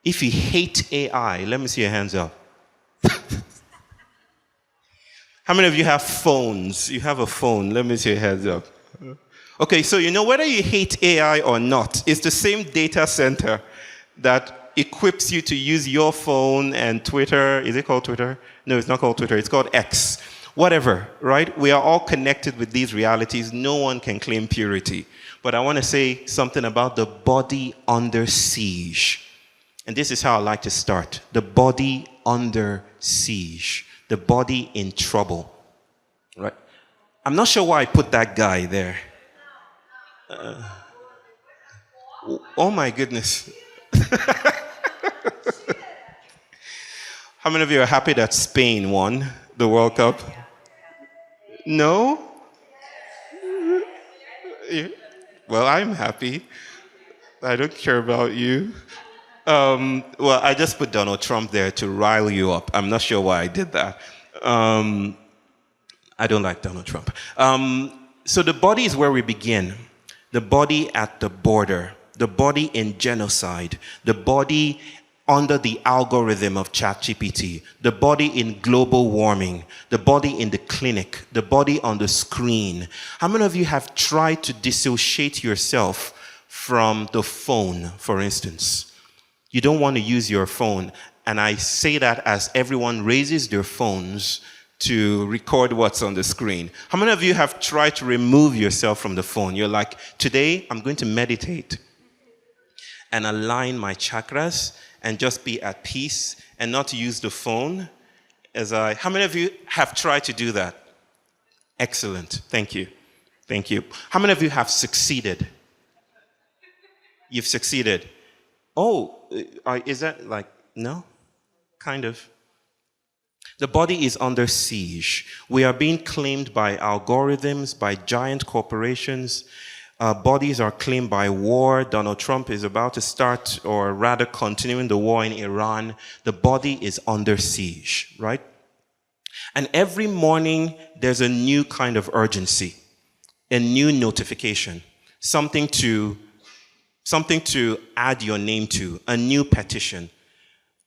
If you hate AI, let me see your hands up. How many of you have phones? You have a phone. Let me see your hands up. Okay, so whether you hate AI or not, it's the same data center that equips you to use your phone and Twitter. Is it called Twitter? No, it's not called Twitter. It's called X. Whatever, right? We are all connected with these realities. No one can claim purity. But I want to say something about the body under siege. And this is how I like to start. The body under siege. The body in trouble. Right? I'm not sure why I put that guy there. Oh my goodness. How many of you are happy that Spain won the World Cup? No? Well, I'm happy. I don't care about you. Well, I just put Donald Trump there to rile you up. I'm not sure why I did that. I don't like Donald Trump. So the body is where we begin. The body at the border. The body in genocide. The body under the algorithm of ChatGPT, the body in global warming, the body in the clinic, the body on the screen. How many of you have tried to dissociate yourself from the phone, for instance? You don't want to use your phone. And I say that as everyone raises their phones to record what's on the screen. How many of you have tried to remove yourself from the phone? You're like, today I'm going to meditate and align my chakras and just be at peace and not use the phone how many of you have tried to do that? Excellent. Thank you. Thank you. How many of you have succeeded? You've succeeded. Oh, is that like, no? Kind of. The body is under siege. We are being claimed by algorithms, by giant corporations. Bodies are claimed by war. Donald Trump is about to start, or rather continuing the war in Iran. The body is under siege, right? And every morning, there's a new kind of urgency, a new notification, something to something to add your name to, a new petition.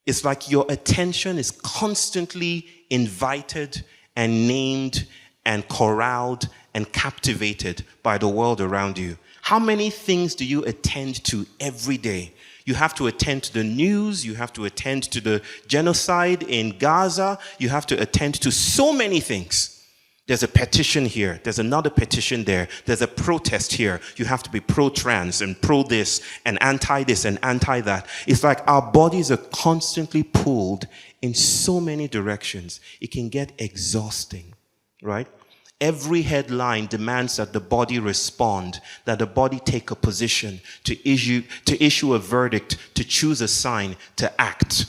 It's like your attention is constantly invited and named and corralled and captivated by the world around you. How many things do you attend to every day? You have to attend to the news, you have to attend to the genocide in Gaza, you have to attend to so many things. There's a petition here, there's another petition there, there's a protest here. You have to be pro-trans and pro-this and anti-this and anti-that. It's like our bodies are constantly pulled in so many directions. It can get exhausting, right? Every headline demands that the body respond, that the body take a position, to issue a verdict, to choose a sign, to act,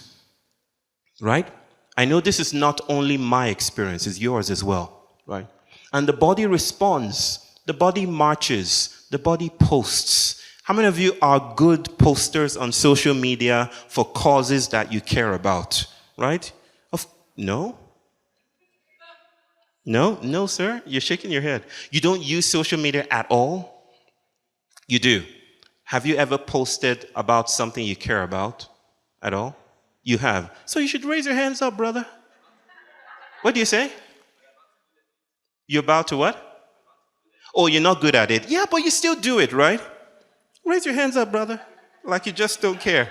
right? I know this is not only my experience, it's yours as well. Right? And the body responds, the body marches, the body posts. How many of you are good posters on social media for causes that you care about? Right? No? No, sir? You're shaking your head. You don't use social media at all? You do. Have you ever posted about something you care about at all? You have. So you should raise your hands up, brother. What do you say? You're about to what? Oh, you're not good at it. Yeah, but you still do it, right? Raise your hands up, brother. Like you just don't care.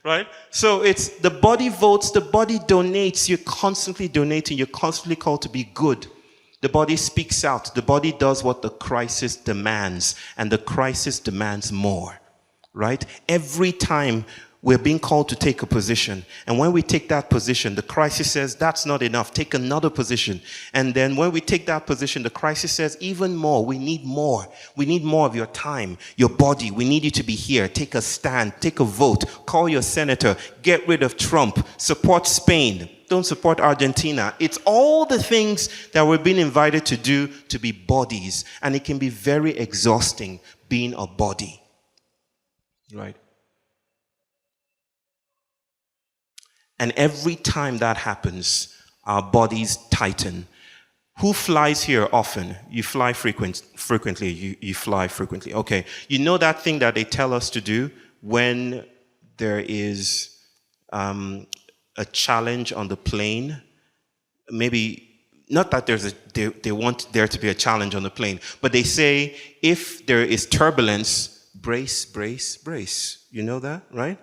Right? So it's the body votes, the body donates. You're constantly donating. You're constantly called to be good. The body speaks out. The body does what the crisis demands. And the crisis demands more. Right? Every time we're being called to take a position. And when we take that position, the crisis says, that's not enough. Take another position. And then when we take that position, the crisis says, even more. We need more. We need more of your time, your body. We need you to be here. Take a stand. Take a vote. Call your senator. Get rid of Trump. Support Spain. Don't support Argentina. It's all the things that we're being invited to do to be bodies. And it can be very exhausting being a body. Right? And every time that happens, our bodies tighten. Who flies here often? You fly frequently. You fly frequently. Okay. You know that thing that they tell us to do when there is a challenge on the plane? Maybe, not that they want there to be a challenge on the plane, but they say if there is turbulence, brace, brace, brace. You know that, right?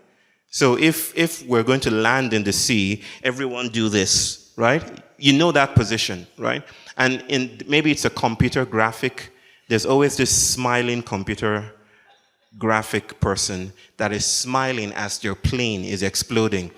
So if we're going to land in the sea, everyone do this, right? You know that position, right? And maybe it's a computer graphic. There's always this smiling computer graphic person that is smiling as their plane is exploding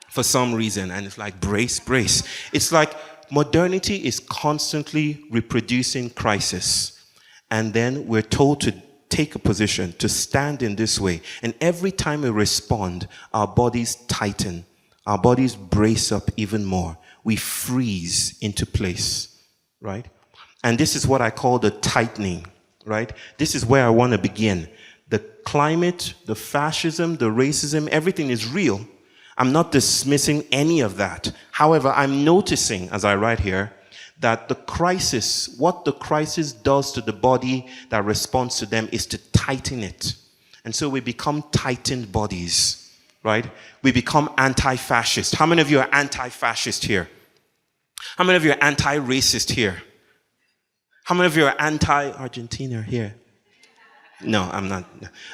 for some reason. And it's like, brace, brace. It's like modernity is constantly reproducing crisis. And then we're told to take a position, to stand in this way. And every time we respond, our bodies tighten. Our bodies brace up even more. We freeze into place, right? And this is what I call the tightening, right? This is where I want to begin. The climate, the fascism, the racism, everything is real. I'm not dismissing any of that. However, I'm noticing, as I write here, that the crisis, what the crisis does to the body that responds to them is to tighten it. And so we become tightened bodies, right? We become anti-fascist. How many of you are anti-fascist here? How many of you are anti-racist here? How many of you are anti-Argentina here? No, I'm not.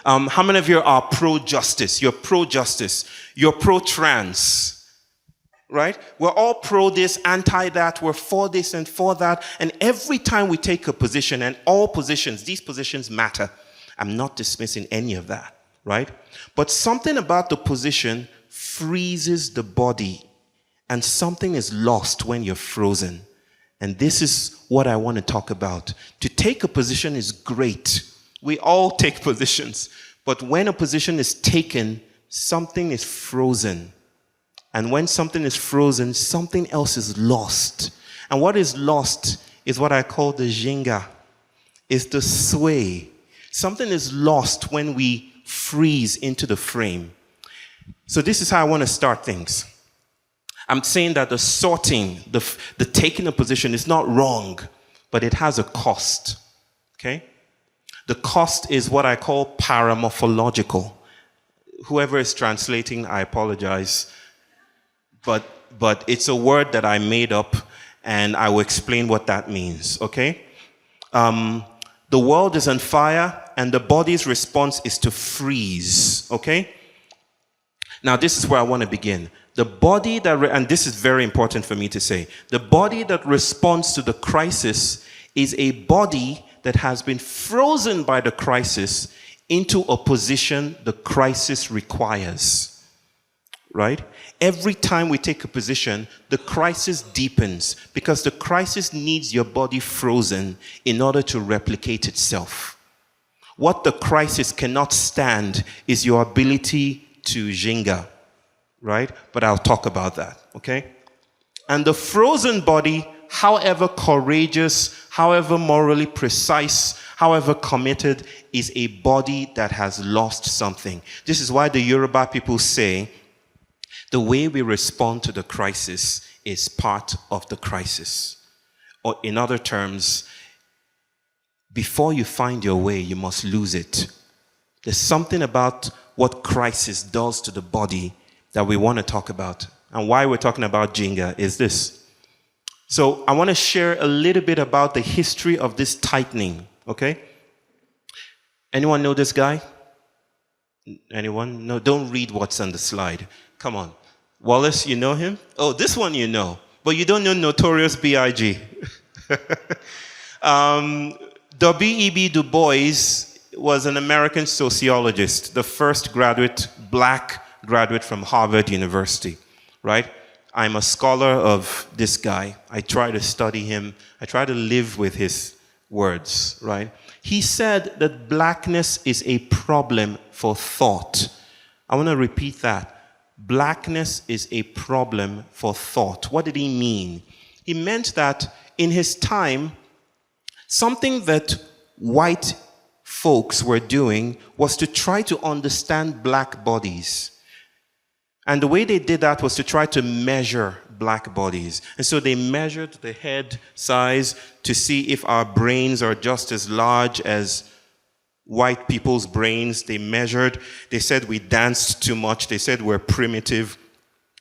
How many of you are pro-justice? You're pro-justice. You're pro-trans. Right? We're all pro this, anti that, we're for this and for that. And every time we take a position, and all positions, these positions matter. I'm not dismissing any of that, right? But something about the position freezes the body, and something is lost when you're frozen. And this is what I want to talk about. To take a position is great. We all take positions. But when a position is taken, something is frozen. And when something is frozen, something else is lost. And what is lost is what I call the ginga. It's the sway. Something is lost when we freeze into the frame. So this is how I want to start things. I'm saying that the sorting, the taking a position is not wrong, but it has a cost. Okay? The cost is what I call paramorphological. Whoever is translating, I apologize. But it's a word that I made up, and I will explain what that means, okay? The world is on fire, and the body's response is to freeze, okay? Now, this is where I want to begin. The body that, and this is very important for me to say, the body that responds to the crisis is a body that has been frozen by the crisis into a position the crisis requires, right? Every time we take a position, the crisis deepens because the crisis needs your body frozen in order to replicate itself. What the crisis cannot stand is your ability to ginga, right? But I'll talk about that, okay? And the frozen body, however courageous, however morally precise, however committed, is a body that has lost something. This is why the Yoruba people say, the way we respond to the crisis is part of the crisis. Or in other terms, before you find your way, you must lose it. There's something about what crisis does to the body that we want to talk about. And why we're talking about ginga is this. So I want to share a little bit about the history of this tightening, okay? Anyone know this guy? Anyone? No, don't read what's on the slide. Come on. Wallace, you know him? Oh, this one you know, but you don't know Notorious B.I.G. W.E.B. Du Bois was an American sociologist, the first black graduate from Harvard University, right? I'm a scholar of this guy. I try to study him. I try to live with his words, right? He said that blackness is a problem for thought. I want to repeat that. Blackness is a problem for thought. What did he mean? He meant that in his time, something that white folks were doing was to try to understand black bodies. And the way they did that was to try to measure black bodies. And so they measured the head size to see if our brains are just as large as white people's brains. They measured. They said we danced too much. They said we're primitive.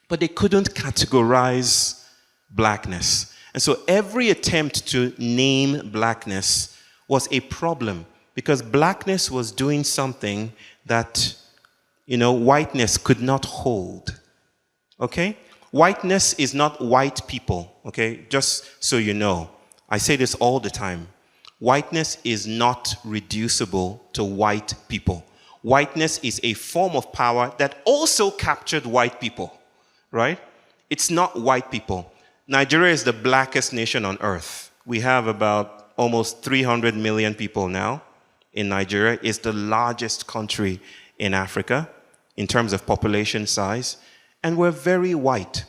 But they couldn't categorize blackness. And so every attempt to name blackness was a problem because blackness was doing something that whiteness could not hold, okay? Whiteness is not white people, okay? Just so you know, I say this all the time. Whiteness is not reducible to white people. Whiteness is a form of power that also captured white people, right? It's not white people. Nigeria is the blackest nation on earth. We have about almost 300 million people now in Nigeria. It's the largest country in Africa in terms of population size, and we're very white.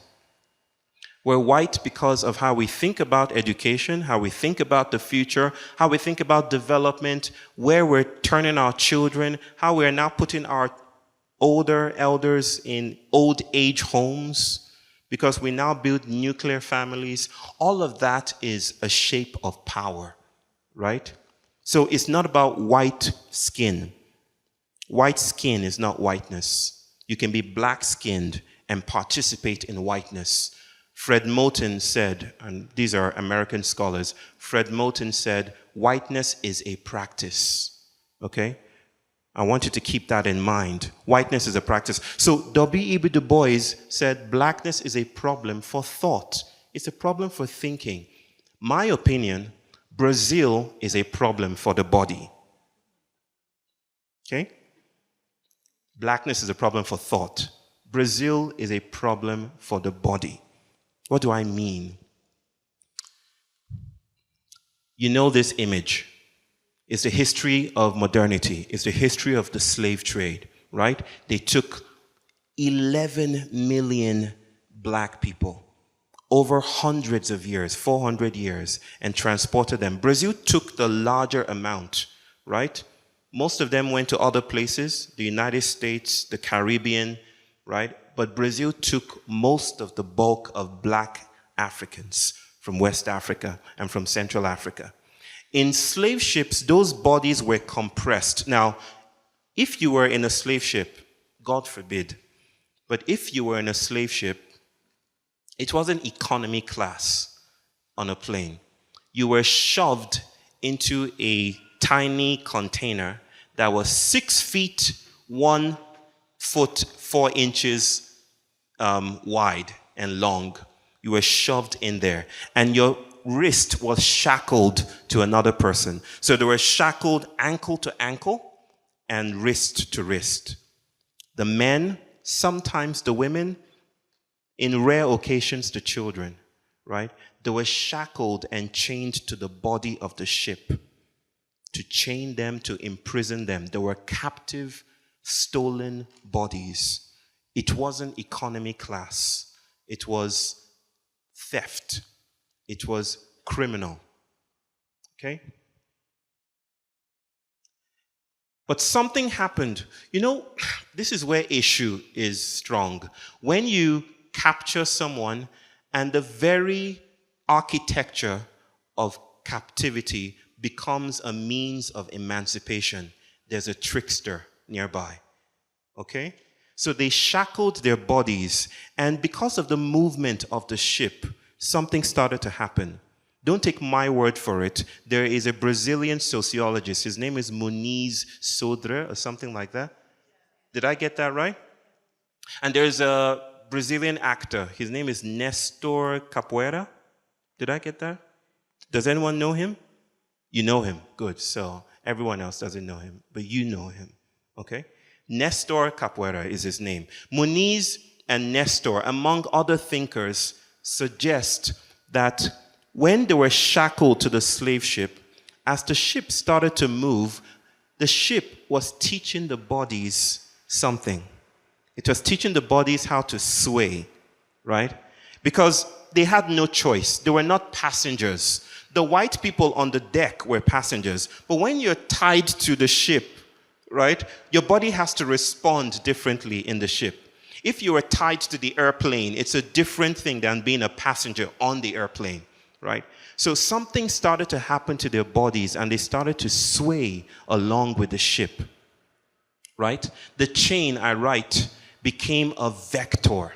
We're white because of how we think about education, how we think about the future, how we think about development, where we're turning our children, how we're now putting our older elders in old age homes because we now build nuclear families. All of that is a shape of power, right? So it's not about white skin. White skin is not whiteness. You can be black-skinned and participate in whiteness. Fred Moten said, and these are American scholars, Fred Moten said, whiteness is a practice, okay? I want you to keep that in mind. Whiteness is a practice. So W.E.B. Du Bois said, blackness is a problem for thought. It's a problem for thinking. My opinion, Brazil is a problem for the body, okay? Blackness is a problem for thought. Brazil is a problem for the body. What do I mean? You know this image. It's the history of modernity. It's the history of the slave trade, right? They took 11 million black people over hundreds of years, 400 years, and transported them. Brazil took the larger amount, right? Most of them went to other places, the United States, the Caribbean, right? But Brazil took most of the bulk of black Africans from West Africa and from Central Africa. In slave ships, those bodies were compressed. Now, if you were in a slave ship, God forbid, but if you were in a slave ship, it wasn't economy class on a plane. You were shoved into a tiny container that was 6 feet, 1 foot, 4 inches wide and long. You were shoved in there. And your wrist was shackled to another person. So they were shackled ankle to ankle and wrist to wrist. The men, sometimes the women, in rare occasions the children, right? They were shackled and chained to the body of the ship, to chain them, to imprison them. They were captive, stolen bodies. It wasn't economy class. It was theft. It was criminal. Okay? But something happened. You know, this is where issue is strong. When you capture someone and the very architecture of captivity becomes a means of emancipation, there's a trickster nearby. Okay? So they shackled their bodies, and because of the movement of the ship, something started to happen. Don't take my word for it. There is a Brazilian sociologist. His name is Muniz Sodré or something like that. Did I get that right? And there's a Brazilian actor. His name is Nestor Capoeira. Did I get that? Does anyone know him? You know him. Good. So everyone else doesn't know him, but you know him. Okay? Nestor Capoeira is his name. Muniz and Nestor, among other thinkers, suggest that when they were shackled to the slave ship, as the ship started to move, the ship was teaching the bodies something. It was teaching the bodies how to sway, right? Because they had no choice. They were not passengers. The white people on the deck were passengers. But when you're tied to the ship, right, your body has to respond differently in the ship. If you were tied to the airplane, it's a different thing than being a passenger on the airplane, right? So something started to happen to their bodies, and they started to sway along with the ship, right? The chain, I write, became a vector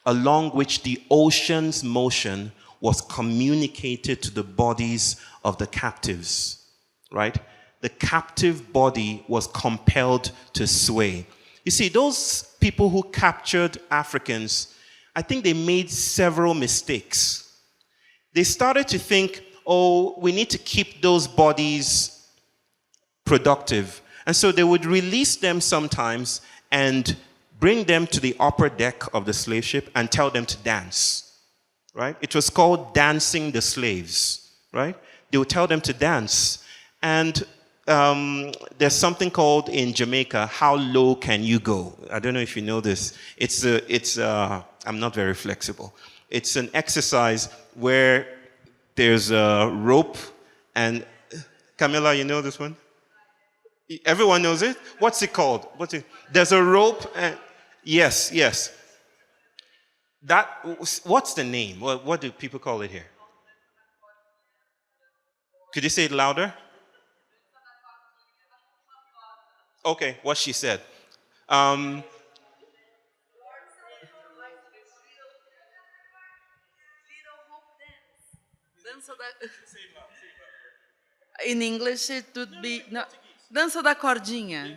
along which the ocean's motion was communicated to the bodies of the captives, right? The captive body was compelled to sway. You see, those people who captured Africans, I think they made several mistakes. They started to think, oh, we need to keep those bodies productive. And so they would release them sometimes and bring them to the upper deck of the slave ship and tell them to dance, right? It was called dancing the slaves, right? They would tell them to dance. And there's something called in Jamaica, how low can you go? I don't know if you know this. I'm not very flexible. It's an exercise where there's a rope and, Camilla, you know this one? Everyone knows it? What's it called? There's a rope and, yes. What's the name? What do people call it here? Could you say it louder? Okay, what she said. In English, it would be dança da cordinha.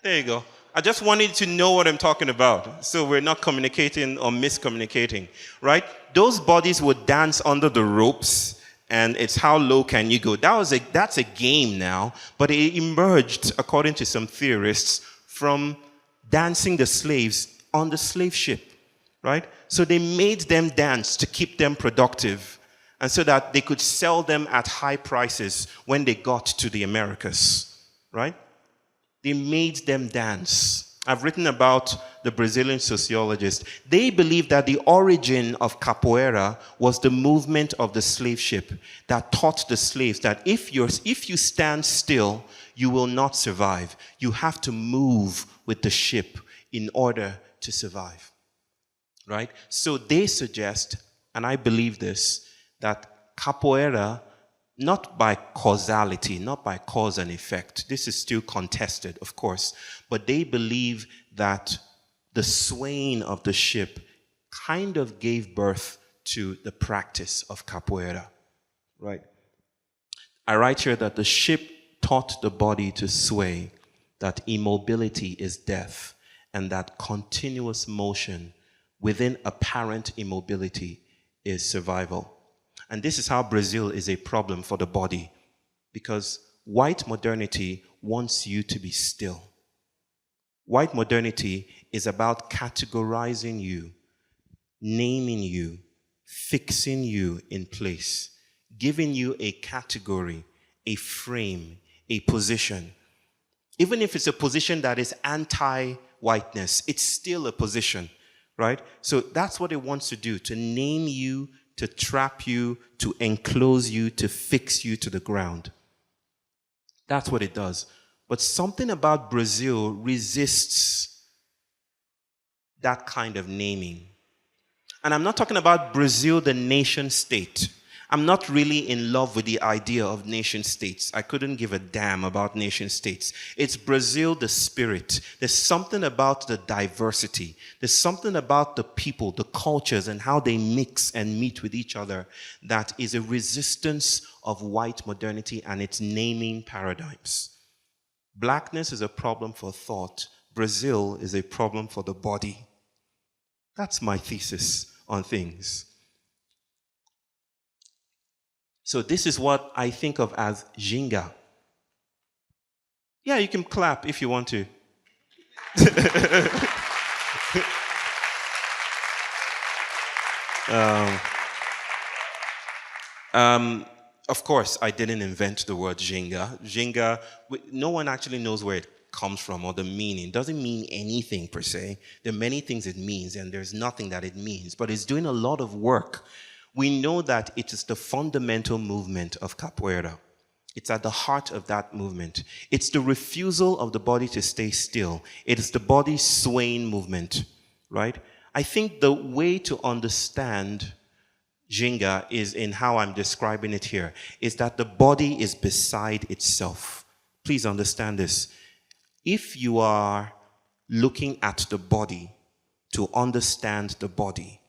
There you go. I just wanted to know what I'm talking about, so we're not communicating or miscommunicating, right? Those bodies would dance under the ropes, and it's how low can you go. That's a game now, but it emerged, according to some theorists, from dancing the slaves on the slave ship, right? So they made them dance to keep them productive, and so that they could sell them at high prices when they got to the Americas, right? They made them dance. I've written about the Brazilian sociologist. They believe that the origin of capoeira was the movement of the slave ship that taught the slaves that if you stand still, you will not survive. You have to move with the ship in order to survive, right? So they suggest, and I believe this, that capoeira not by causality, not by cause and effect. This is still contested, of course, but they believe that the swaying of the ship kind of gave birth to the practice of capoeira, right? I write here that the ship taught the body to sway, that immobility is death, and that continuous motion within apparent immobility is survival. And this is how Brazil is a problem for the body, because white modernity wants you to be still. White modernity is about categorizing you, naming you, fixing you in place, giving you a category, a frame, a position. Even if it's a position that is anti-whiteness, it's still a position, right? So that's what it wants to do, to name you, to trap you, to enclose you, to fix you to the ground. That's what it does. But something about Brazil resists that kind of naming. And I'm not talking about Brazil, the nation state. I'm not really in love with the idea of nation states. I couldn't give a damn about nation states. It's Brazil, the spirit. There's something about the diversity. There's something about the people, the cultures, and how they mix and meet with each other that is a resistance of white modernity and its naming paradigms. Blackness is a problem for thought. Brazil is a problem for the body. That's my thesis on things. So this is what I think of as ginga. Yeah, you can clap if you want to. Of course, I didn't invent the word ginga. Ginga, no one actually knows where it comes from or the meaning. It doesn't mean anything per se. There are many things it means, and there's nothing that it means. But it's doing a lot of work. We know that it is the fundamental movement of capoeira. It's at the heart of that movement. It's the refusal of the body to stay still. It is the body swaying movement, right? I think the way to understand ginga is in how I'm describing it here, is that the body is beside itself. Please understand this. If you are looking at the body to understand the body,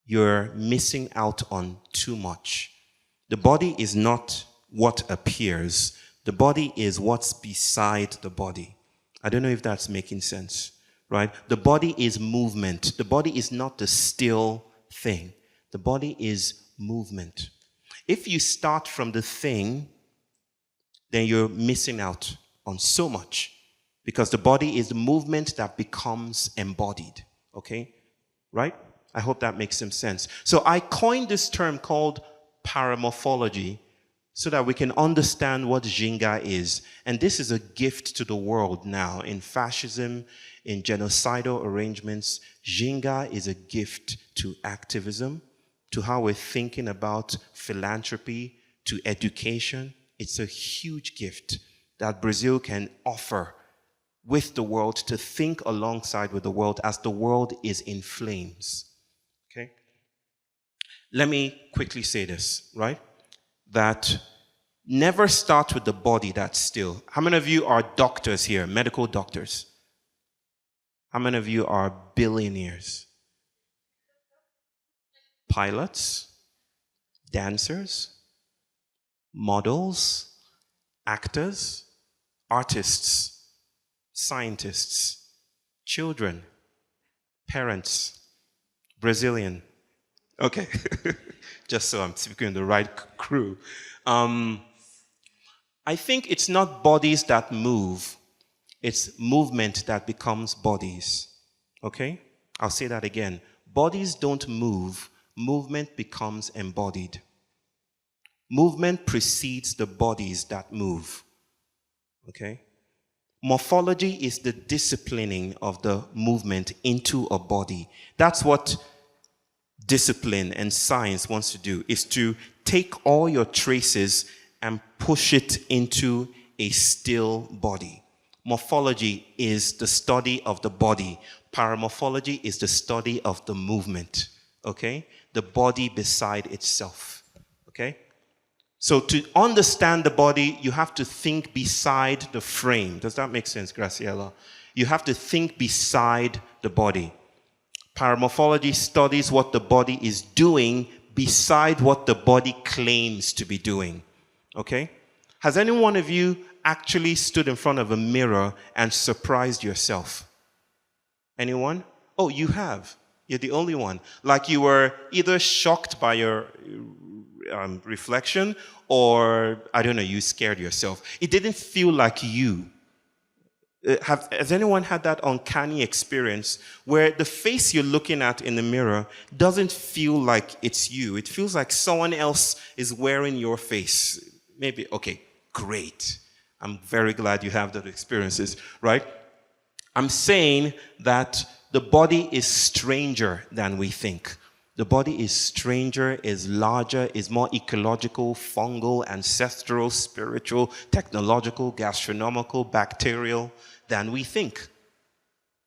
you're missing out on too much. The body is not what appears. The body is what's beside the body. I don't know if that's making sense, right? The body is movement. The body is not the still thing. The body is movement. If you start from the thing, then you're missing out on so much, because the body is the movement that becomes embodied, okay? Right? I hope that makes some sense. So I coined this term called paramorphology so that we can understand what ginga is. And this is a gift to the world now. In fascism, in genocidal arrangements, ginga is a gift to activism, to how we're thinking about philanthropy, to education. It's a huge gift that Brazil can offer with the world, to think alongside with the world as the world is in flames. Okay? Let me quickly say this, right? That never start with the body that's still. How many of you are doctors here, medical doctors? How many of you are billionaires? Pilots, dancers, models, actors, artists, scientists, children, parents, Brazilian. Okay, just so I'm speaking in the right crew. I think it's not bodies that move, it's movement that becomes bodies. Okay? I'll say that again. Bodies don't move, movement becomes embodied. Movement precedes the bodies that move. Okay? Morphology is the disciplining of the movement into a body. That's what discipline and science wants to do, is to take all your traces and push it into a still body. Morphology is the study of the body. Paramorphology is the study of the movement. Okay? The body beside itself. Okay? So to understand the body, you have to think beside the frame. Does that make sense, Graciela? You have to think beside the body. Paramorphology studies what the body is doing beside what the body claims to be doing. Okay? Has any one of you actually stood in front of a mirror and surprised yourself? Anyone? Oh, you have. You're the only one. Like you were either shocked by your reflection or, I don't know, you scared yourself. It didn't feel like you. Has anyone had that uncanny experience where the face you're looking at in the mirror doesn't feel like it's you? It feels like someone else is wearing your face. Maybe, okay, great. I'm very glad you have those experiences, right? I'm saying that the body is stranger than we think. The body is stranger, is larger, is more ecological, fungal, ancestral, spiritual, technological, gastronomical, bacterial than we think.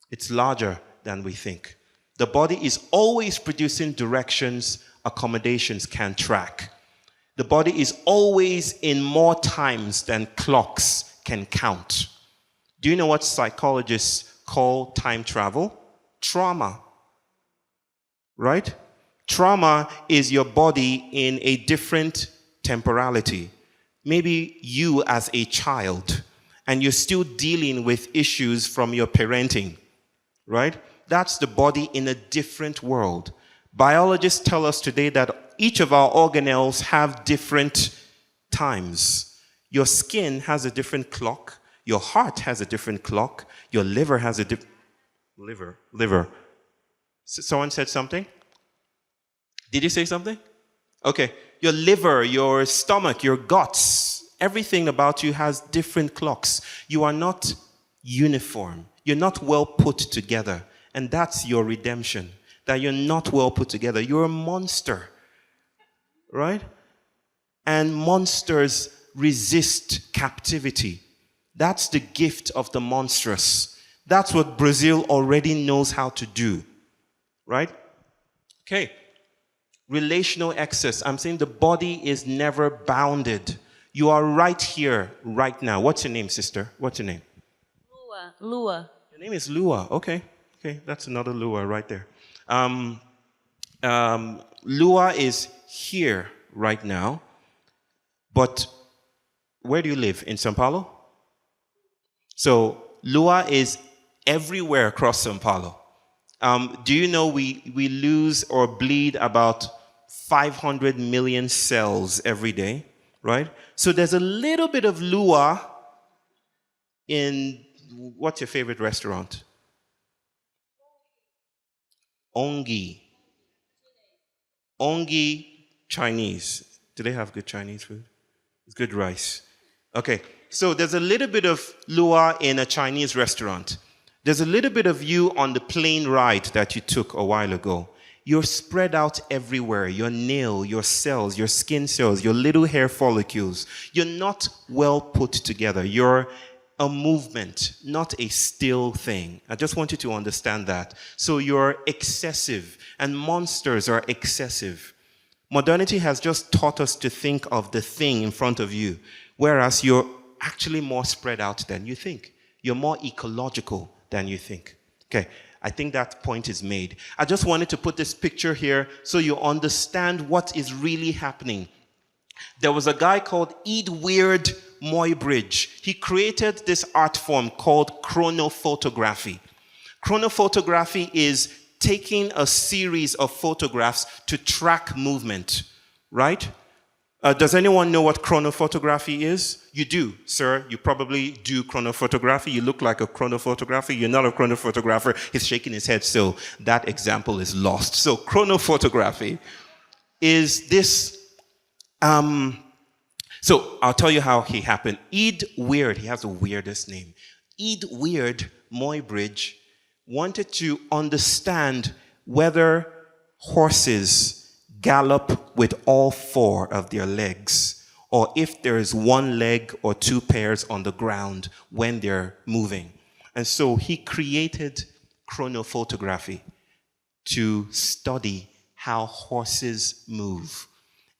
It's larger than we think. The body is always producing directions accommodations can track. The body is always in more times than clocks can count. Do you know what psychologists call time travel? Trauma. Right? Trauma is your body in a different temporality. Maybe you as a child, and you're still dealing with issues from your parenting, right? That's the body in a different world. Biologists tell us today that each of our organelles have different times. Your skin has a different clock. Your heart has a different clock. Your liver has a different... Liver. Someone said something? Did you say something? Okay. Your liver, your stomach, your guts, everything about you has different clocks. You are not uniform. You're not well put together. And that's your redemption. That you're not well put together. You're a monster. Right? And monsters resist captivity. That's the gift of the monstrous. That's what Brazil already knows how to do. Right? Okay. Relational excess. I'm saying the body is never bounded. You are right here, right now. What's your name, sister? What's your name? Lua. Your name is Lua. Okay. Okay, that's another Lua right there. Lua is here right now. But where do you live? In São Paulo? So Lua is everywhere across São Paulo. Do you know we lose or bleed about 500 million cells every day, right? So there's a little bit of Lua in, what's your favorite restaurant? Ongi. Ongi Chinese. Do they have good Chinese food? It's good rice. Okay, so there's a little bit of Lua in a Chinese restaurant. There's a little bit of you on the plane ride that you took a while ago. You're spread out everywhere. Your nail, your cells, your skin cells, your little hair follicles. You're not well put together. You're a movement, not a still thing. I just want you to understand that. So you're excessive, and monsters are excessive. Modernity has just taught us to think of the thing in front of you, whereas you're actually more spread out than you think. You're more ecological than you think. Okay, I think that point is made. I just wanted to put this picture here so you understand what is really happening. There was a guy called Edward Muybridge. He created this art form called chronophotography. Chronophotography is taking a series of photographs to track movement, right? Does anyone know what chronophotography is? You do, sir. You probably do chronophotography. You look like a chronophotographer. You're not a chronophotographer. He's shaking his head, so that example is lost. So chronophotography is this. So I'll tell you how he happened. Weird, he has the weirdest name. Weird Muybridge wanted to understand whether horses gallop with all four of their legs, or if there is one leg or two pairs on the ground when they're moving. And so he created chronophotography to study how horses move.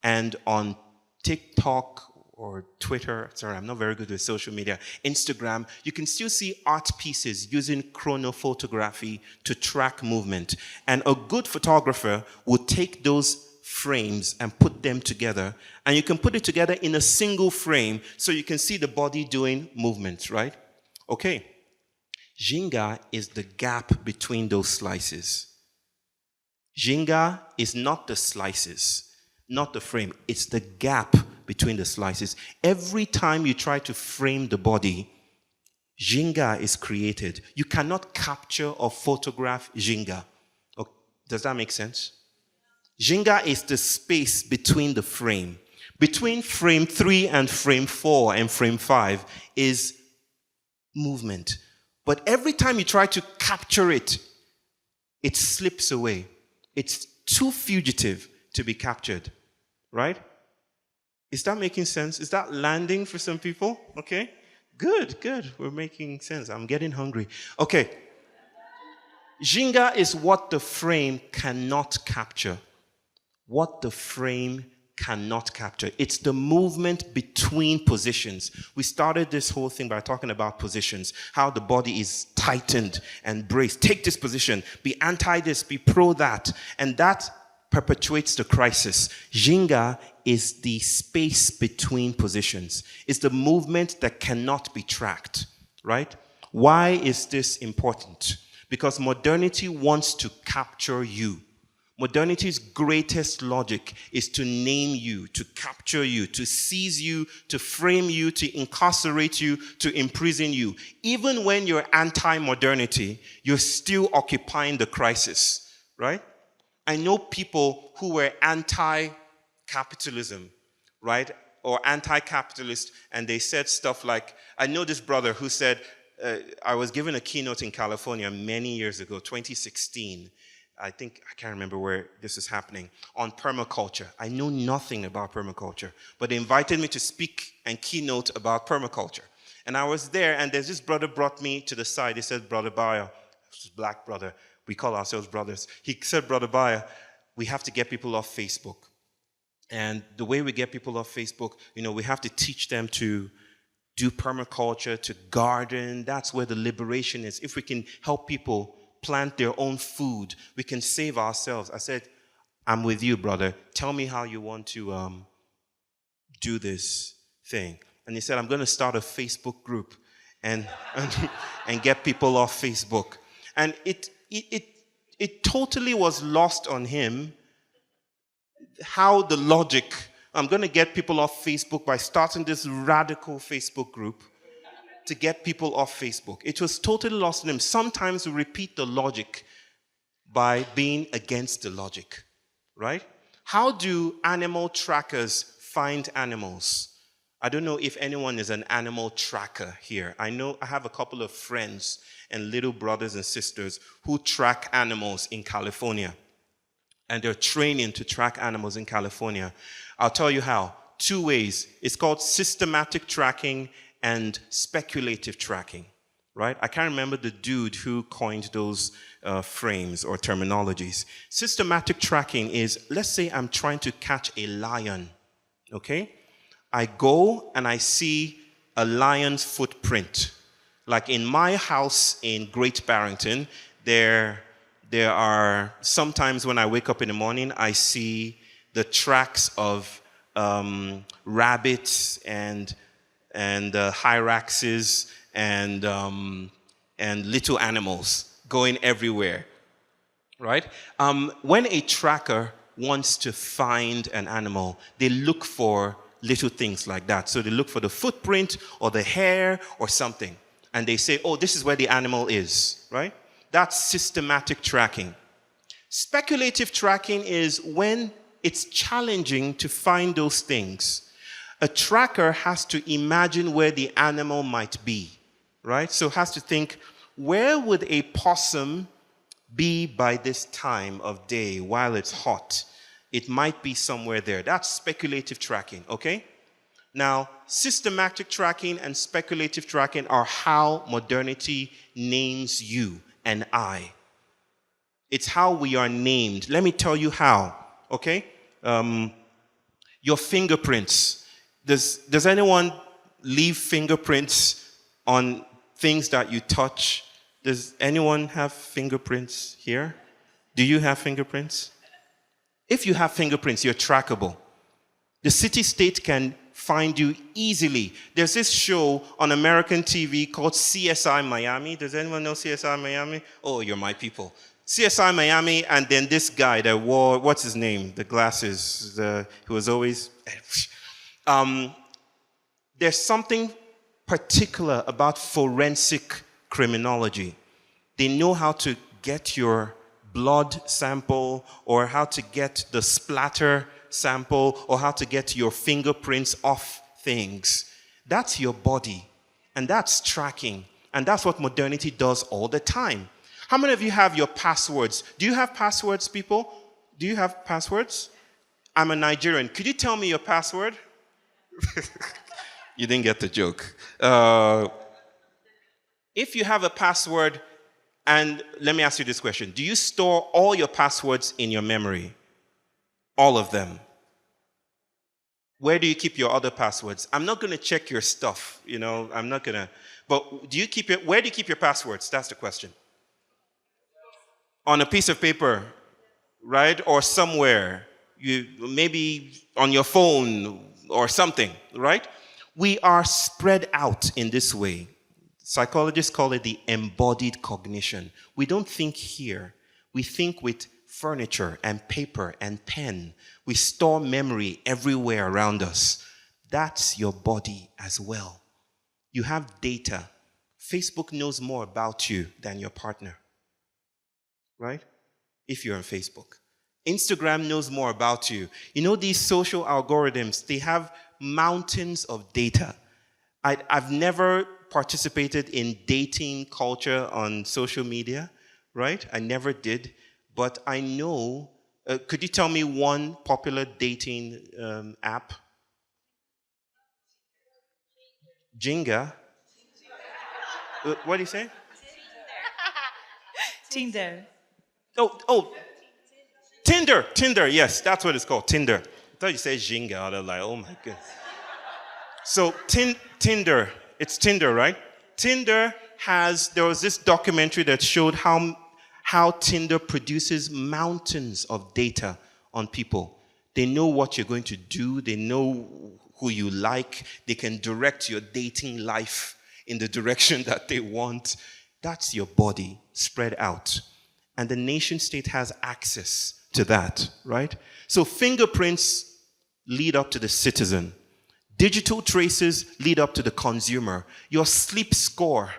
And on TikTok or Twitter, sorry, I'm not very good with social media, Instagram, you can still see art pieces using chronophotography to track movement. And a good photographer will take those frames and put them together. And you can put it together in a single frame so you can see the body doing movements, right? Okay. Ginga is the gap between those slices. Ginga is not the slices, not the frame. It's the gap between the slices. Every time you try to frame the body, ginga is created. You cannot capture or photograph ginga. Okay. Does that make sense? Ginga is the space between the frame. Between frame 3 and frame 4 and frame 5 is movement. But every time you try to capture it, it slips away. It's too fugitive to be captured, right? Is that making sense? Is that landing for some people? Okay, good. We're making sense. I'm getting hungry. Okay. Ginga is what the frame cannot capture. What the frame cannot capture. It's the movement between positions. We started this whole thing by talking about positions, how the body is tightened and braced. Take this position, be anti this, be pro that, and that perpetuates the crisis. Ginga is the space between positions. It's the movement that cannot be tracked, right? Why is this important? Because modernity wants to capture you. Modernity's greatest logic is to name you, to capture you, to seize you, to frame you, to incarcerate you, to imprison you. Even when you're anti-modernity, you're still occupying the crisis, right? I know people who were anti-capitalism, right? Or anti-capitalist, and they said stuff like, I know this brother who said, I was given a keynote in California many years ago, 2016, I can't remember where this is happening, on permaculture. I know nothing about permaculture, but they invited me to speak and keynote about permaculture. And I was there, and there's this brother brought me to the side. He said, Brother Báyò, this is black brother. We call ourselves brothers. He said, Brother Báyò, we have to get people off Facebook. And the way we get people off Facebook, we have to teach them to do permaculture, to garden. That's where the liberation is. If we can help people plant their own food, we can save ourselves. I said, I'm with you, brother. Tell me how you want to do this thing. And he said, I'm going to start a Facebook group and get people off Facebook. And it totally was lost on him how the logic, I'm going to get people off Facebook by starting this radical Facebook group to get people off Facebook. It was totally lost in him. Sometimes we repeat the logic by being against the logic, right? How do animal trackers find animals? I don't know if anyone is an animal tracker here. I know I have a couple of friends and little brothers and sisters who track animals in California. And they're training to track animals in California. I'll tell you how. 2 ways. It's called systematic tracking and speculative tracking, right? I can't remember the dude who coined those frames or terminologies. Systematic tracking is, let's say I'm trying to catch a lion, okay? I go and I see a lion's footprint. Like in my house in Great Barrington, there are sometimes when I wake up in the morning, I see the tracks of rabbits and hyraxes and little animals going everywhere, right? When a tracker wants to find an animal, they look for little things like that. So they look for the footprint or the hair or something. And they say, oh, this is where the animal is, right? That's systematic tracking. Speculative tracking is when it's challenging to find those things. A tracker has to imagine where the animal might be, right? So has to think, where would a possum be by this time of day while it's hot? It might be somewhere there. That's speculative tracking, okay? Now, systematic tracking and speculative tracking are how modernity names you and I. It's how we are named. Let me tell you how, okay? Your fingerprints. Does anyone leave fingerprints on things that you touch? Does anyone have fingerprints here? Do you have fingerprints? If you have fingerprints, you're trackable. The city-state can find you easily. There's this show on American TV called CSI Miami. Does anyone know CSI Miami? Oh, you're my people. CSI Miami, and then this guy that wore, what's his name? The glasses, who was always... there's something particular about forensic criminology. They know how to get your blood sample, or how to get the splatter sample, or how to get your fingerprints off things. That's your body, and that's tracking, and that's what modernity does all the time. How many of you have your passwords? Do you have passwords, people? Do you have passwords? I'm a Nigerian. Could you tell me your password? You didn't get the joke. If you have a password, and let me ask you this question. Do you store all your passwords in your memory? All of them? Where do you keep your other passwords? I'm not going to check your stuff, you know, I'm not going to. But do you keep it? Where do you keep your passwords? That's the question. On a piece of paper, right? Or somewhere. Maybe on your phone or something, right? We are spread out in this way. Psychologists call it the embodied cognition. We don't think here. We think with furniture and paper and pen. We store memory everywhere around us. That's your body as well. You have data. Facebook knows more about you than your partner, right? If you're on Facebook. Instagram knows more about you. You know, these social algorithms, they have mountains of data. I've never participated in dating culture on social media, right? I never did, but I know. Could you tell me one popular dating app? Ginga? What do you say? Tinder. Oh, Tinder, yes, that's what it's called, Tinder. I thought you said Ginga, I was like, oh my goodness. So Tinder, it's Tinder, right? Tinder there was this documentary that showed how Tinder produces mountains of data on people. They know what you're going to do, they know who you like, they can direct your dating life in the direction that they want. That's your body spread out. And the nation state has access to that, right? So fingerprints lead up to the citizen. Digital traces lead up to the consumer. Your sleep score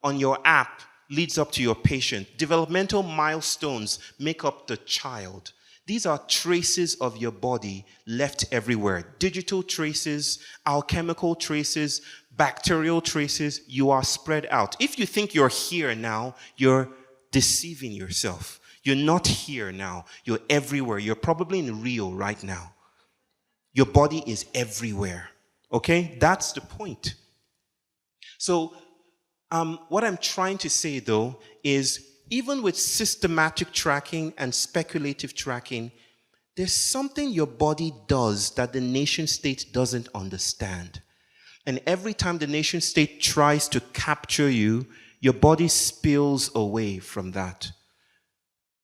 on your app leads up to your patient. Developmental milestones make up the child. These are traces of your body left everywhere. Digital traces, alchemical traces, bacterial traces. You are spread out. If you think you're here now, you're deceiving yourself. You're not here now. You're everywhere. You're probably in Rio right now. Your body is everywhere. Okay? That's the point. So, what I'm trying to say, though, is even with systematic tracking and speculative tracking, there's something your body does that the nation state doesn't understand. And every time the nation state tries to capture you, your body spills away from that.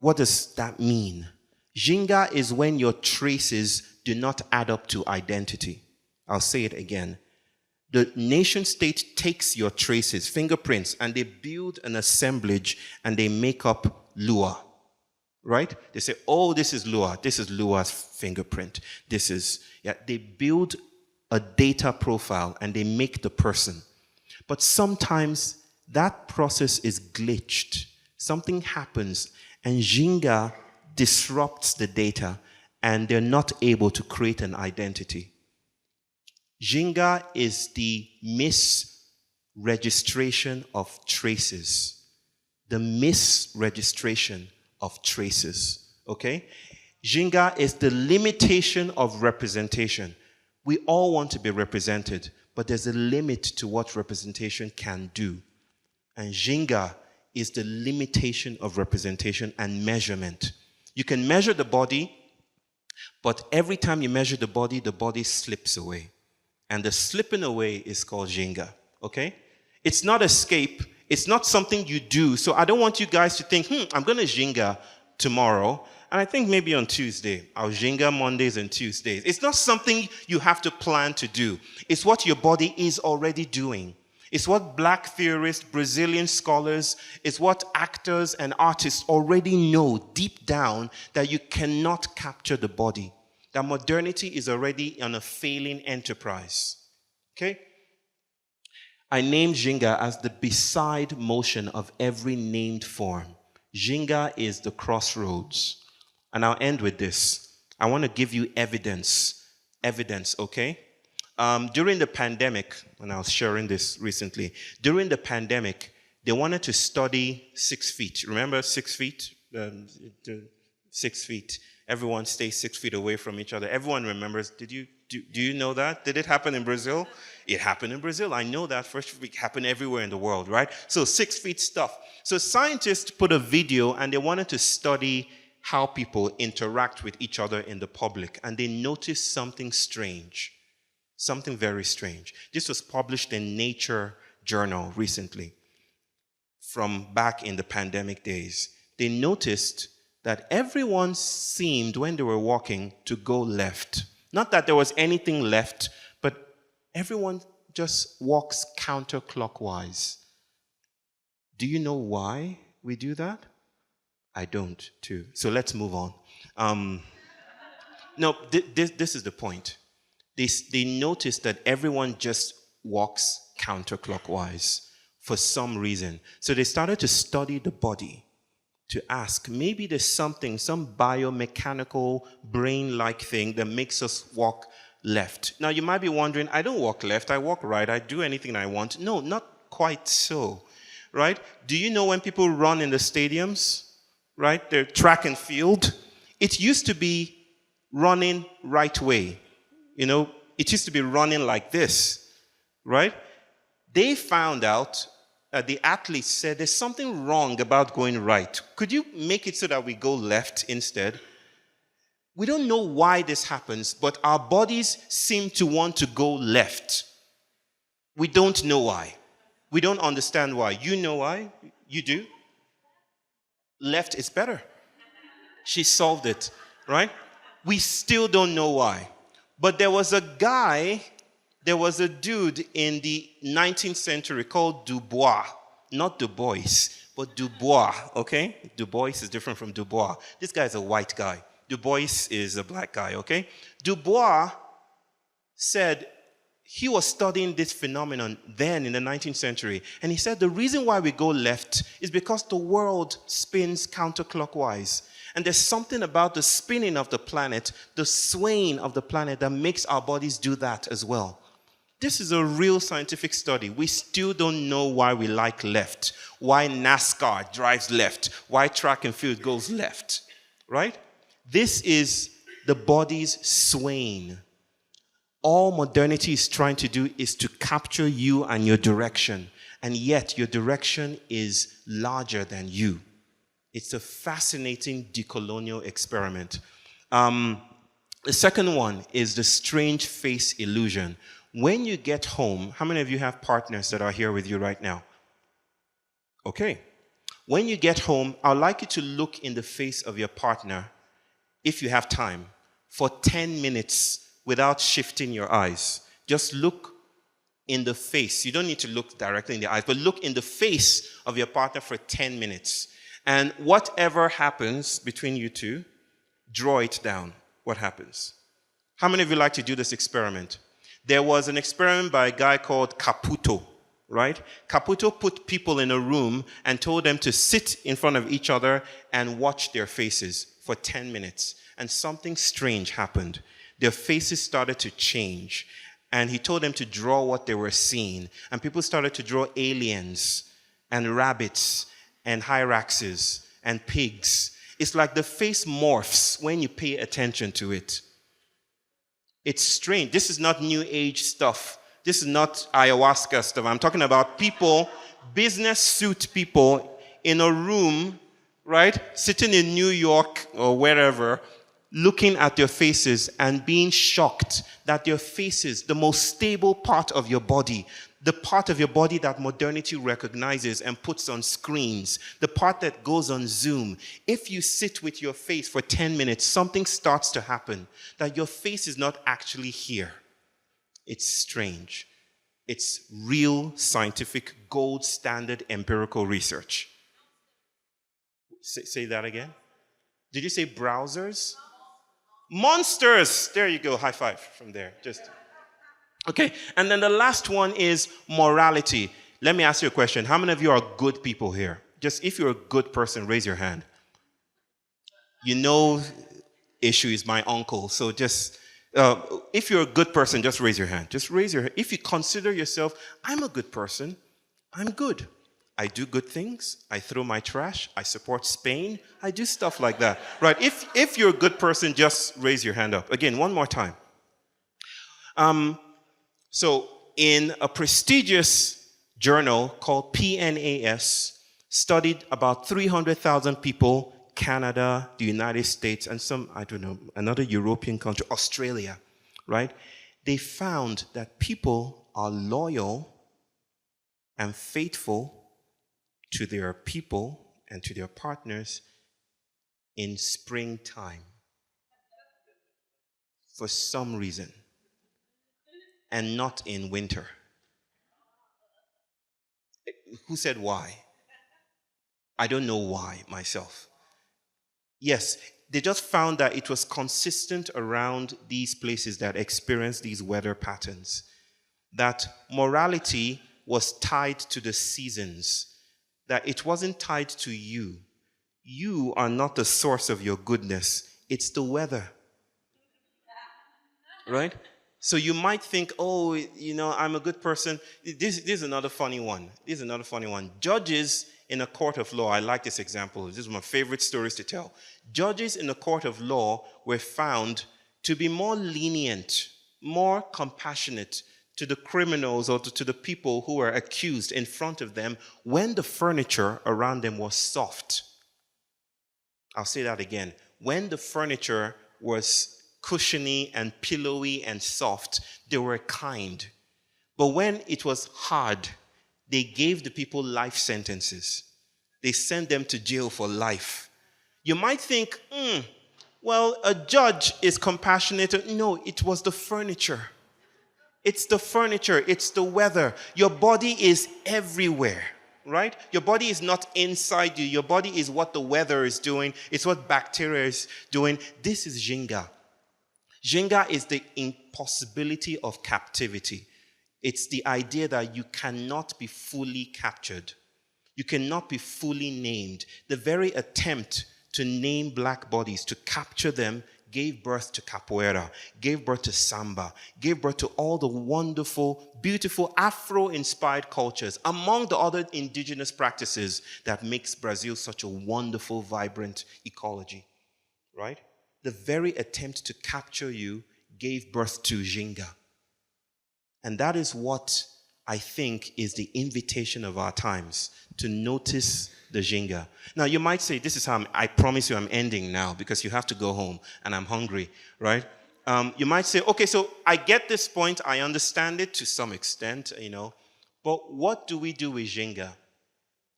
What does that mean? Ginga is when your traces do not add up to identity. I'll say it again. The nation state takes your traces, fingerprints, and they build an assemblage and they make up Lua, right? They say, oh, this is Lua. This is Lua's fingerprint. They build a data profile and they make the person. But sometimes that process is glitched. Something happens and Ginga disrupts the data and they're not able to create an identity. Ginga is the misregistration of traces. The misregistration of traces, okay? Ginga is the limitation of representation. We all want to be represented, but there's a limit to what representation can do. And Ginga is the limitation of representation and measurement. You can measure the body, But every time you measure the body slips away. And the slipping away is called ginga, okay? It's not escape. It's not something you do. So I don't want you guys to think, I'm going to ginga tomorrow. And I think maybe on Tuesday. I'll ginga Mondays and Tuesdays. It's not something you have to plan to do. It's what your body is already doing. It's what Black theorists, Brazilian scholars, it's what actors and artists already know deep down, that you cannot capture the body. That modernity is already on a failing enterprise. Okay? I named ginga as the beside motion of every named form. Ginga is the crossroads. And I'll end with this. I want to give you evidence. Evidence, okay? During the pandemic, and I was sharing this recently, during the pandemic, they wanted to study 6 feet. Remember 6 feet? 6 feet. Everyone stays 6 feet away from each other. Everyone remembers. Do you know that? Did it happen in Brazil? It happened in Brazil. I know that. First week happened everywhere in the world, right? So 6 feet stuff. So scientists put a video and they wanted to study how people interact with each other in the public. And they noticed something strange. Something very strange. This was published in Nature journal recently from back in the pandemic days. They noticed that everyone seemed, when they were walking, to go left. Not that there was anything left, but everyone just walks counterclockwise. Do you know why we do that? I don't, too. So let's move on. No, this is the point. They noticed that everyone just walks counterclockwise for some reason. So they started to study the body to ask, maybe there's something, some biomechanical brain-like thing that makes us walk left. Now you might be wondering, I don't walk left, I walk right, I do anything I want. No, not quite so, right? Do you know when people run in the stadiums, right? They're track and field. It used to be running right way. You know, it used to be running like this, right? They found out, the athletes said, there's something wrong about going right. Could you make it so that we go left instead? We don't know why this happens, but our bodies seem to want to go left. We don't know why. We don't understand why. You know why? You do? Left is better. She solved it, right? We still don't know why. But there was a dude in the 19th century called Dubois. Not Du Bois, but Dubois, okay? Du Bois is different from Dubois. This guy is a white guy. Du Bois is a black guy, okay? Dubois said he was studying this phenomenon then in the 19th century. And he said the reason why we go left is because the world spins counterclockwise. And there's something about the spinning of the planet, the swaying of the planet, that makes our bodies do that as well. This is a real scientific study. We still don't know why we like left, why NASCAR drives left, why track and field goes left, right? This is the body's swaying. All modernity is trying to do is to capture you and your direction, and yet your direction is larger than you. It's a fascinating decolonial experiment. The second one is the strange face illusion. When you get home, how many of you have partners that are here with you right now? Okay. When you get home, I'd like you to look in the face of your partner, if you have time, for 10 minutes without shifting your eyes. Just look in the face. You don't need to look directly in the eyes, but look in the face of your partner for 10 minutes. And whatever happens between you two, draw it down. What happens? How many of you like to do this experiment? There was an experiment by a guy called Caputo, right? Caputo put people in a room and told them to sit in front of each other and watch their faces for 10 minutes. And something strange happened. Their faces started to change. And he told them to draw what they were seeing. And people started to draw aliens and rabbits and hyraxes and pigs. It's like the face morphs when you pay attention to it. It's strange. This is not new age stuff. This is not ayahuasca stuff. I'm talking about people, business suit people in a room, right? Sitting in New York or wherever, looking at their faces and being shocked that their faces, the most stable part of your body, the part of your body that modernity recognizes and puts on screens, the part that goes on Zoom, if you sit with your face for 10 minutes, something starts to happen, that your face is not actually here. It's strange. It's real scientific, gold standard empirical research. Say that again. Did you say browsers? Monsters! There you go, high five from there. Okay, and then the last one is morality. Let me ask you a question. How many of you are good people here? Just if you're a good person, raise your hand. You know, Ishu is my uncle, so just, if you're a good person, just raise your hand. Just raise your hand. If you consider yourself, I'm a good person, I'm good. I do good things, I throw my trash, I support Spain, I do stuff like that. Right, if you're a good person, just raise your hand up. Again, one more time. So in a prestigious journal called PNAS, studied about 300,000 people, Canada, the United States, and some, I don't know, another European country, Australia, right? They found that people are loyal and faithful to their people and to their partners in springtime for some reason, and not in winter. Who said why? I don't know why myself. Yes, they just found that it was consistent around these places that experience these weather patterns, that morality was tied to the seasons, that it wasn't tied to you. You are not the source of your goodness, it's the weather. Right? So you might think, oh, you know, I'm a good person. This is another funny one. Judges in a court of law, I like this example. This is my favorite stories to tell. Judges in a court of law were found to be more lenient, more compassionate to the criminals or to the people who were accused in front of them when the furniture around them was soft. I'll say that again. When the furniture was cushiony and pillowy and soft, they were kind. But when it was hard, they gave the people life sentences. They sent them to jail for life. You might think, well, a judge is compassionate. No, it was the furniture. It's the furniture, it's the weather. Your body is everywhere, right? Your body is not inside you. Your body is what the weather is doing. It's what bacteria is doing. This is ginga. Ginga is the impossibility of captivity. It's the idea that you cannot be fully captured. You cannot be fully named. The very attempt to name black bodies, to capture them, gave birth to capoeira, gave birth to samba, gave birth to all the wonderful, beautiful Afro-inspired cultures, among the other indigenous practices that makes Brazil such a wonderful, vibrant ecology, right? The very attempt to capture you gave birth to ginga. And that is what I think is the invitation of our times, to notice the ginga. Now, you might say, this is how I promise you I'm ending now because you have to go home and I'm hungry, right? You might say, okay, so I get this point. I understand it to some extent, you know, but what do we do with ginga?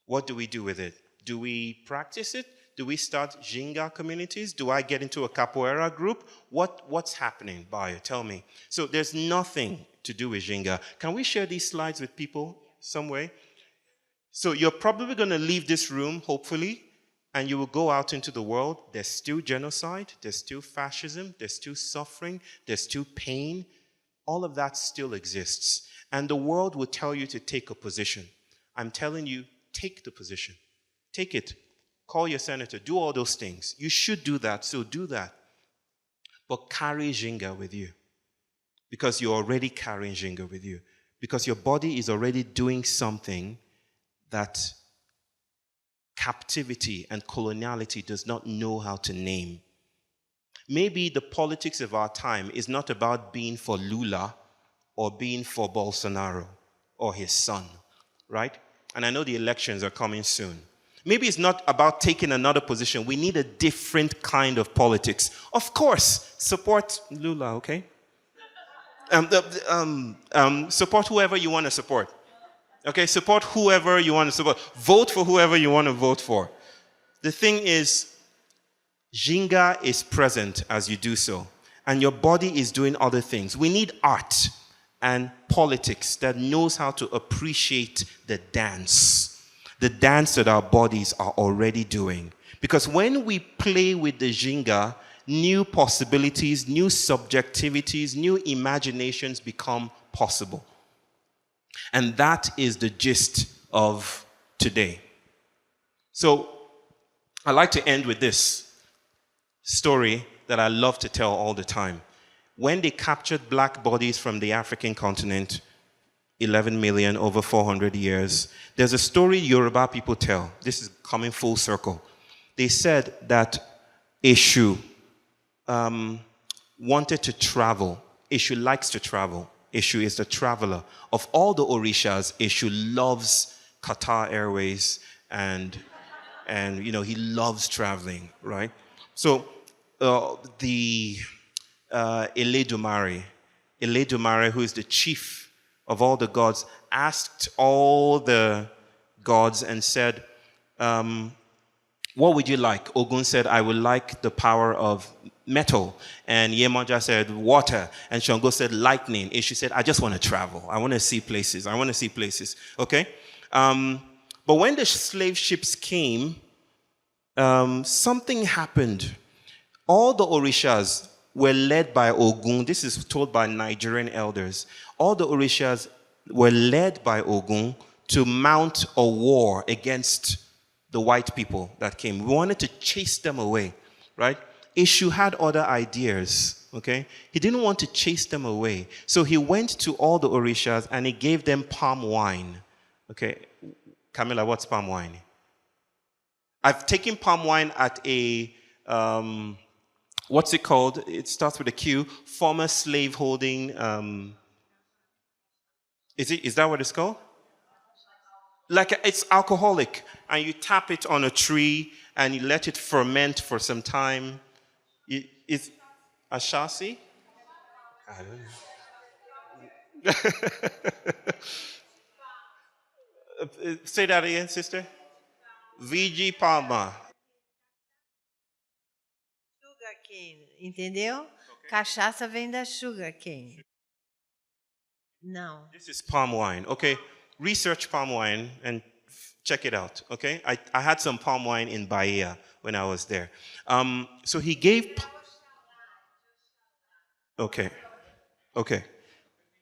What do we do with it? Do we practice it? Do we start ginga communities? Do I get into a capoeira group? What's happening, Báyò? Tell me. So there's nothing to do with ginga. Can we share these slides with people some way? So you're probably going to leave this room, hopefully, and you will go out into the world. There's still genocide. There's still fascism. There's still suffering. There's still pain. All of that still exists. And the world will tell you to take a position. I'm telling you, take the position. Take it. Call your senator. Do all those things. You should do that, so do that. But carry ginga with you. Because you're already carrying ginga with you. Because your body is already doing something that captivity and coloniality does not know how to name. Maybe the politics of our time is not about being for Lula or being for Bolsonaro or his son, right? And I know the elections are coming soon. Maybe it's not about taking another position. We need a different kind of politics. Of course, support Lula, okay? Support whoever you want to support. Okay, support whoever you want to support. Vote for whoever you want to vote for. The thing is, ginga is present as you do so, and your body is doing other things. We need art and politics that knows how to appreciate the dance that our bodies are already doing. Because when we play with the ginga, new possibilities, new subjectivities, new imaginations become possible. And that is the gist of today. So I like to end with this story that I love to tell all the time. When they captured black bodies from the African continent, 11 million over 400 years, there's a story Yoruba people tell. This is coming full circle. They said that Eshu wanted to travel. Eshu likes to travel. Eshu is the traveler. Of all the Orishas, Eshu loves Qatar Airways and he loves traveling, right? So the Eledumare, who is the chief of all the gods, asked all the gods and said, what would you like? Ogun said, I would like the power of metal. And Yemoja said, water. And Shango said, lightning. Eshu said, I just want to travel. I want to see places. Okay? But when the slave ships came, something happened. All the Orishas were led by Ogun. This is told by Nigerian elders. All the Orishas were led by Ogun to mount a war against the white people that came. We wanted to chase them away, right? Eshu had other ideas, okay? He didn't want to chase them away. So he went to all the Orishas and he gave them palm wine. Okay, Camilla, what's palm wine? I've taken palm wine at a, what's it called? It starts with a Q. Former slave-holding, is that what it's called? Like it's alcoholic, and you tap it on a tree, and you let it ferment for some time. It's ashasi? I don't know. Say that again, sister. VG Palma. Sugar cane, entendeu? Okay. Cachaça vem da sugar cane. No. This is palm wine. Okay, research palm wine and check it out. Okay, I had some palm wine in Bahia when I was there. So he gave. Okay.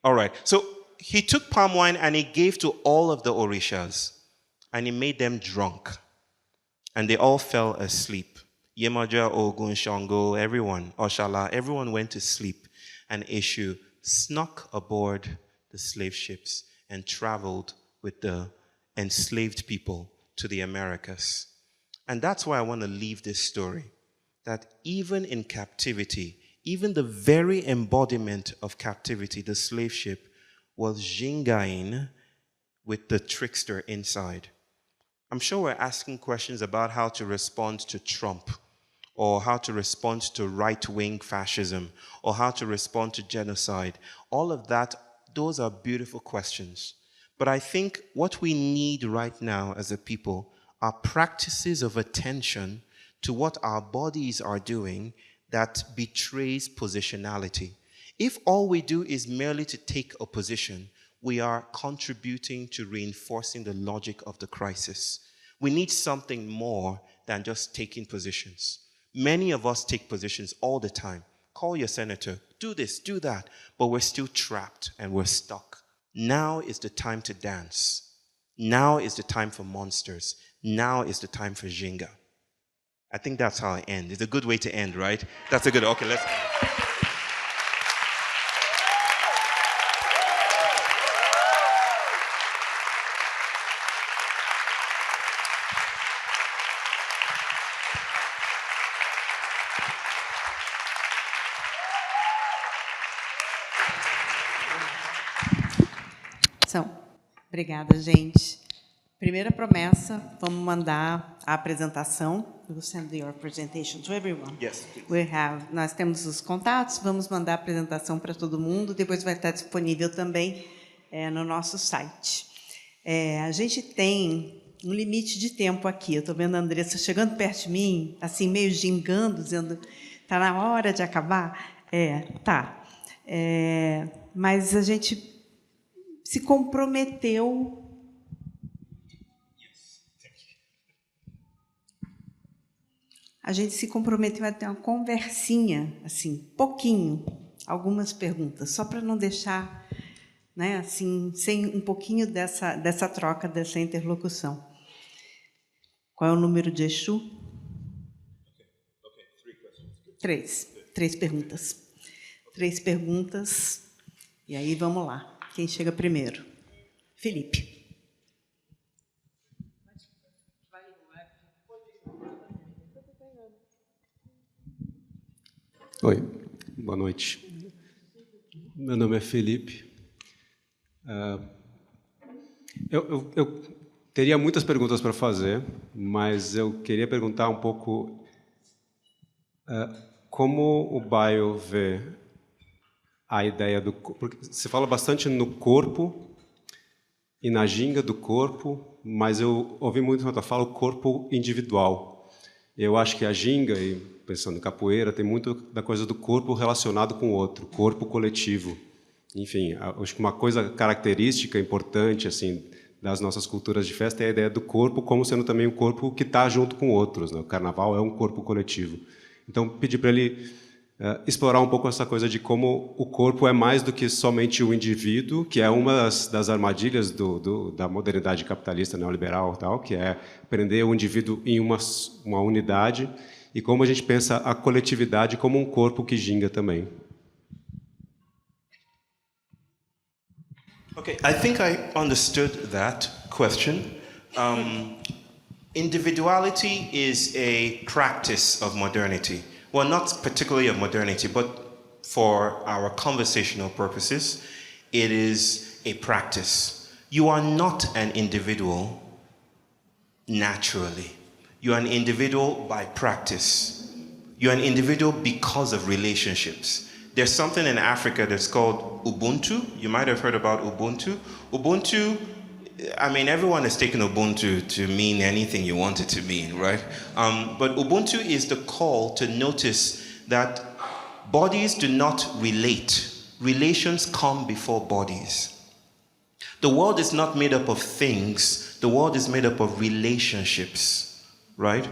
All right. So he took palm wine and he gave to all of the Orishas, and he made them drunk, and they all fell asleep. Yemoja, Ogun, Shango, everyone, Oshala, everyone went to sleep, and Eshu snuck aboard the slave ships and traveled with the enslaved people to the Americas. And that's why I want to leave this story, that even in captivity, even the very embodiment of captivity, the slave ship, was jingaing with the trickster inside. I'm sure we're asking questions about how to respond to Trump, or how to respond to right-wing fascism, or how to respond to genocide. All of that, those are beautiful questions. But I think what we need right now as a people are practices of attention to what our bodies are doing that betrays positionality. If all we do is merely to take a position, we are contributing to reinforcing the logic of the crisis. We need something more than just taking positions. Many of us take positions all the time. Call your senator, do this, do that, but we're still trapped and we're stuck. Now is the time to dance. Now is the time for monsters. Now is the time for ginga. I think that's how I end. It's a good way to end, right? That's a good, okay, let's end. Obrigada, gente. Primeira promessa, vamos mandar a apresentação. We'll send your presentation to everyone. Yes, Nós temos os contatos, vamos mandar a apresentação para todo mundo, depois vai estar disponível também no nosso site. A gente tem um limite de tempo aqui. Eu estou vendo a Andressa chegando perto de mim, assim, meio gingando, dizendo, está na hora de acabar? Tá. Mas a gente se comprometeu. A gente se comprometeu a ter uma conversinha, assim, pouquinho, algumas perguntas, só para não deixar, né, assim, sem um pouquinho dessa troca, dessa interlocução. Qual é o número de Exu? Três perguntas. 3 perguntas. E aí, vamos lá. Quem chega primeiro? Felipe. Oi, boa noite. Meu nome é Felipe. Eu teria muitas perguntas para fazer, mas eu queria perguntar um pouco como o Báyò vê a ideia do corpo. Porque você fala bastante no corpo e na ginga do corpo, mas eu ouvi muito quando fala o corpo individual. Eu acho que a ginga, e pensando em capoeira, tem muito da coisa do corpo relacionado com o outro, corpo coletivo. Enfim, acho que uma coisa característica importante assim das nossas culturas de festa é a ideia do corpo como sendo também um corpo que está junto com outros, né? O carnaval é um corpo coletivo. Então, pedi para ele explorar um pouco essa coisa de como o corpo é mais do que somente o indivíduo, que é uma das armadilhas da modernidade capitalista neoliberal, tal, que é prender o indivíduo em uma unidade, e como a gente pensa a coletividade como um corpo que ginga também. Okay, I think I understood that question. Individuality is a practice of modernity. Well, not particularly of modernity, but for our conversational purposes, it is a practice. You are not an individual naturally. You are an individual by practice. You are an individual because of relationships. There's something in Africa that's called Ubuntu. You might have heard about Ubuntu. Ubuntu, I mean, everyone has taken Ubuntu to mean anything you want it to mean, right? But Ubuntu is the call to notice that bodies do not relate. Relations come before bodies. The world is not made up of things. The world is made up of relationships, right?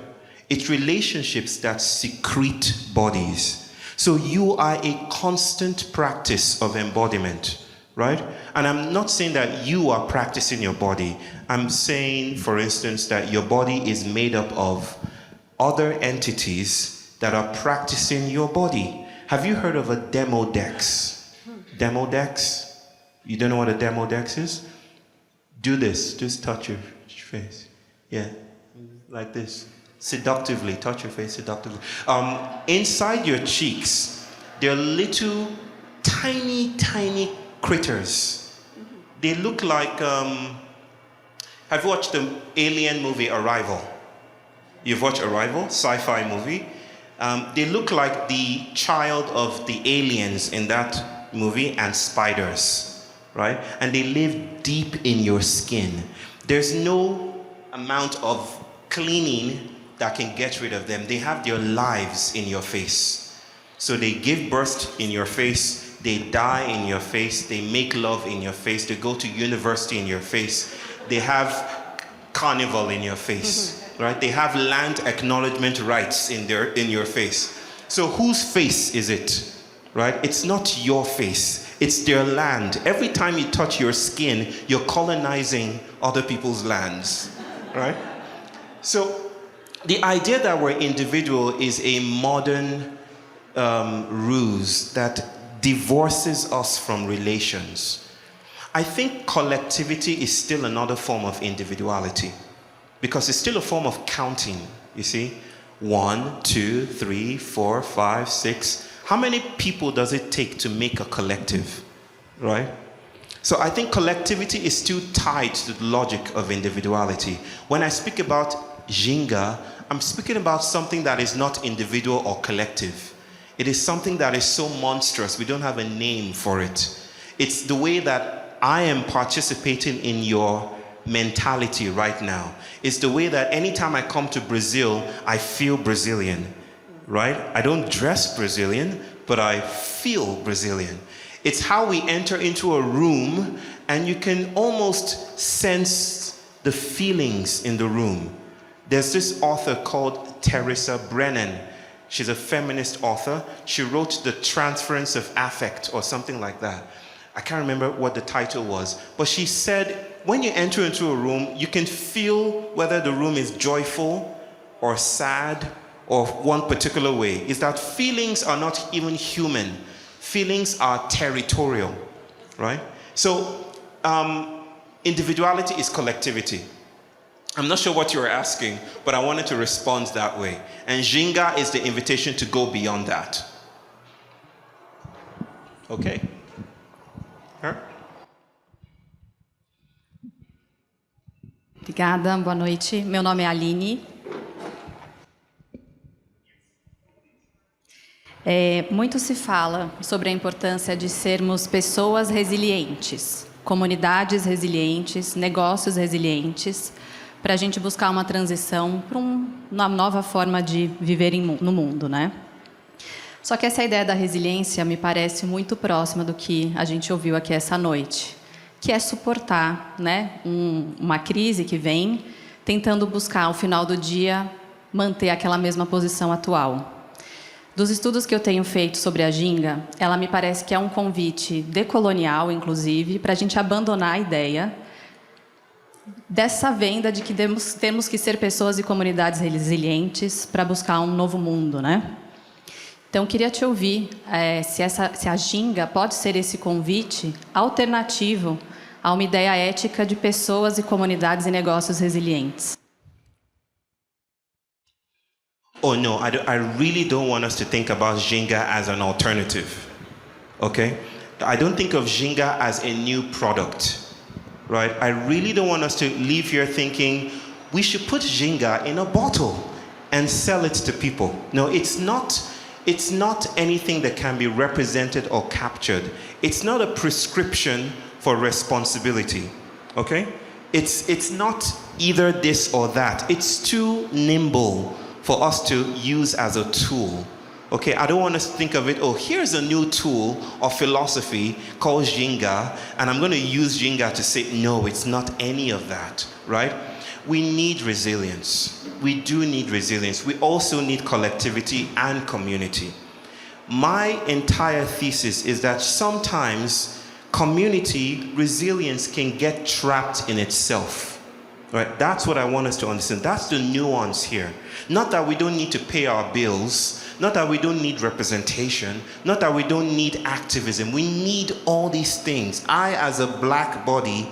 It's relationships that secrete bodies. So you are a constant practice of embodiment, right? And I'm not saying that you are practicing your body. I'm saying, for instance, that your body is made up of other entities that are practicing your body. Have you heard of a demodex? Demodex? You don't know what a demodex is? Do this. Just touch your face. Yeah, like this. Seductively, touch your face seductively. Inside your cheeks, there are little tiny critters. They look like, have you watched the alien movie Arrival? You've watched Arrival, sci-fi movie? They look like the child of the aliens in that movie and spiders, right? And they live deep in your skin. There's no amount of cleaning that can get rid of them. They have their lives in your face. So they give birth in your face, they die in your face, they make love in your face, they go to university in your face, they have carnival in your face, right? They have land acknowledgement rights in your face. So whose face is it, right? It's not your face, it's their land. Every time you touch your skin, you're colonizing other people's lands, right? So the idea that we're individual is a modern ruse that divorces us from relations. I think collectivity is still another form of individuality because it's still a form of counting, you see? 1, 2, 3, 4, 5, 6. How many people does it take to make a collective, right? So I think collectivity is still tied to the logic of individuality. When I speak about ginga, I'm speaking about something that is not individual or collective. It is something that is so monstrous, we don't have a name for it. It's the way that I am participating in your mentality right now. It's the way that anytime I come to Brazil, I feel Brazilian, right? I don't dress Brazilian, but I feel Brazilian. It's how we enter into a room and you can almost sense the feelings in the room. There's this author called Teresa Brennan. She's a feminist author. She wrote The Transference of Affect or something like that. I can't remember what the title was, but she said, when you enter into a room, you can feel whether the room is joyful or sad or one particular way. Is that feelings are not even human. Feelings are territorial, right? So individuality is collectivity. I'm not sure what you were asking, but I wanted to respond that way. And ginga is the invitation to go beyond that. Okay? Her? Obrigada, boa noite. Meu nome é Aline. Muito se fala sobre a importância de sermos pessoas resilientes, comunidades resilientes, negócios resilientes, para a gente buscar uma transição para uma nova forma de viver no mundo, né? Só que essa ideia da resiliência me parece muito próxima do que a gente ouviu aqui essa noite, que é suportar, né, uma crise que vem, tentando buscar, ao final do dia, manter aquela mesma posição atual. Dos estudos que eu tenho feito sobre a ginga, ela me parece que é um convite decolonial, inclusive, para a gente abandonar a ideia dessa venda de que temos que ser pessoas e comunidades resilientes para buscar um novo mundo, né? Então, queria te ouvir se a ginga pode ser esse convite alternativo a uma ideia ética de pessoas e comunidades e negócios resilientes. Oh no, I really don't want us to think about ginga as an alternative, okay? I don't think of ginga as a new product, right? I really don't want us to leave here thinking we should put ginga in a bottle and sell it to people. No, it's not anything that can be represented or captured. It's not a prescription for responsibility, okay? It's not either this or that. It's too nimble for us to use as a tool. Okay, I don't want us to think of it, oh, here's a new tool or philosophy called ginga, and I'm going to use ginga to say, no, it's not any of that, right? We need resilience. We do need resilience. We also need collectivity and community. My entire thesis is that sometimes community resilience can get trapped in itself. Right? That's what I want us to understand. That's the nuance here. Not that we don't need to pay our bills, not that we don't need representation, not that we don't need activism. We need all these things. I, as a black body,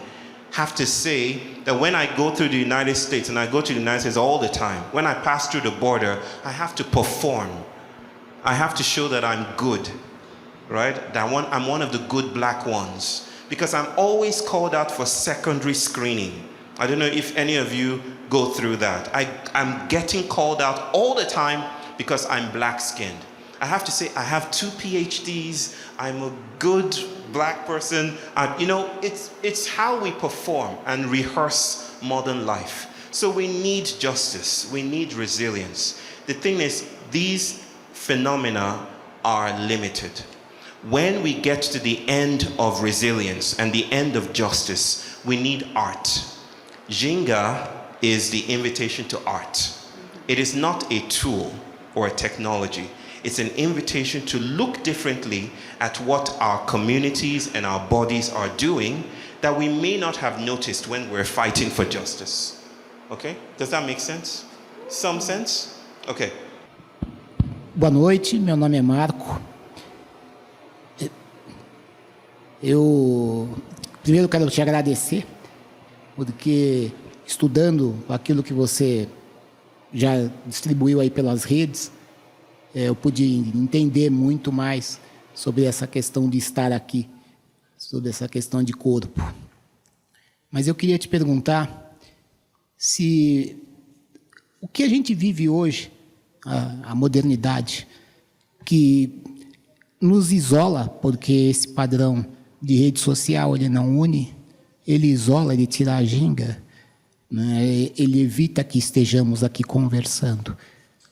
have to say that when I go through the United States, and I go to the United States all the time, when I pass through the border, I have to perform. I have to show that I'm good, right? That I'm one of the good black ones. Because I'm always called out for secondary screening. I don't know if any of you go through that. I'm getting called out all the time because I'm black-skinned. I have to say, I have 2 PhDs, I'm a good black person. You know, it's how we perform and rehearse modern life. So we need justice, we need resilience. The thing is, these phenomena are limited. When we get to the end of resilience and the end of justice, we need art. Ginga is the invitation to art. It is not a tool or a technology. It's an invitation to look differently at what our communities and our bodies are doing that we may not have noticed when we're fighting for justice. Okay? Does that make sense? Some sense? Okay. Boa noite, meu nome é Marco. Eu primeiro quero te agradecer, porque estudando aquilo que você já distribuiu aí pelas redes, eu pude entender muito mais sobre essa questão de estar aqui, sobre essa questão de corpo. Mas eu queria te perguntar se O que a gente vive hoje, a modernidade, que nos isola, porque esse padrão de rede social ele não une, ele isola, ele tira a ginga, né? Ele evita que estejamos aqui conversando,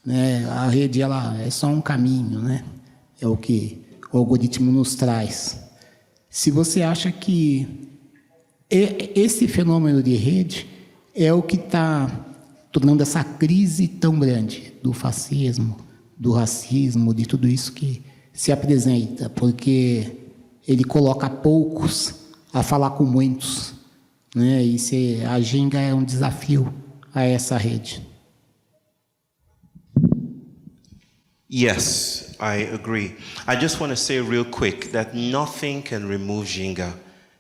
né? A rede ela é só um caminho, né? É o que o algoritmo nos traz. Se você acha que esse fenômeno de rede é o que está tornando essa crise tão grande do fascismo, do racismo, de tudo isso que se apresenta, porque ele coloca poucos a falar com muitos, né? E a ginga é um desafio a essa rede. Yes, I agree. I just want to say real quick that nothing can remove ginga.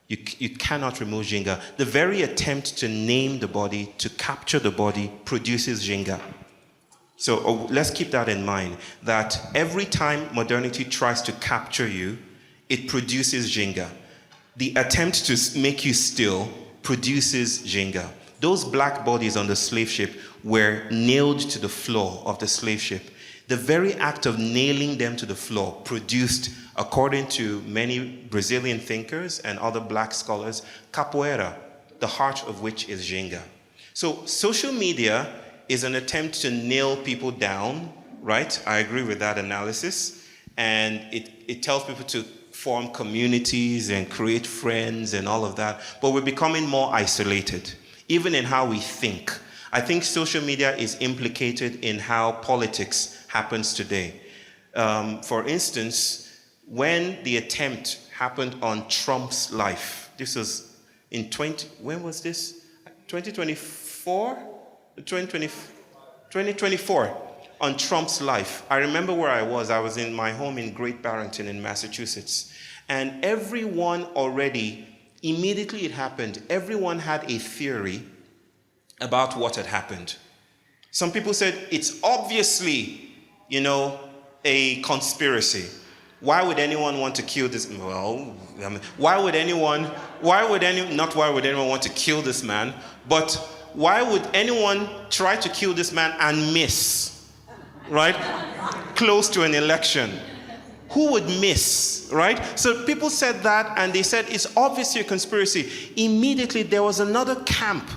You cannot remove ginga. The very attempt to name the body, to capture the body, produces ginga. So let's keep that in mind, that every time modernity tries to capture you, it produces ginga. The attempt to make you still produces ginga. Those black bodies on the slave ship were nailed to the floor of the slave ship. The very act of nailing them to the floor produced, according to many Brazilian thinkers and other black scholars, capoeira, the heart of which is ginga. So social media is an attempt to nail people down, right? I agree with that analysis. And it tells people to form communities and create friends and all of that. But we're becoming more isolated, even in how we think. I think social media is implicated in how politics happens today. For instance, when the attempt happened on Trump's life, this was in when was this? 2024? 2024, on Trump's life. I remember where I was. I was in my home in Great Barrington in Massachusetts. And everyone already, immediately it happened, everyone had a theory about what had happened. Some people said, it's obviously, a conspiracy. Why would anyone want to kill this? Well, not why would anyone want to kill this man, but why would anyone try to kill this man and miss, right? Close to an election. Who would miss, right? So people said that, and they said it's obviously a conspiracy. Immediately there was another camp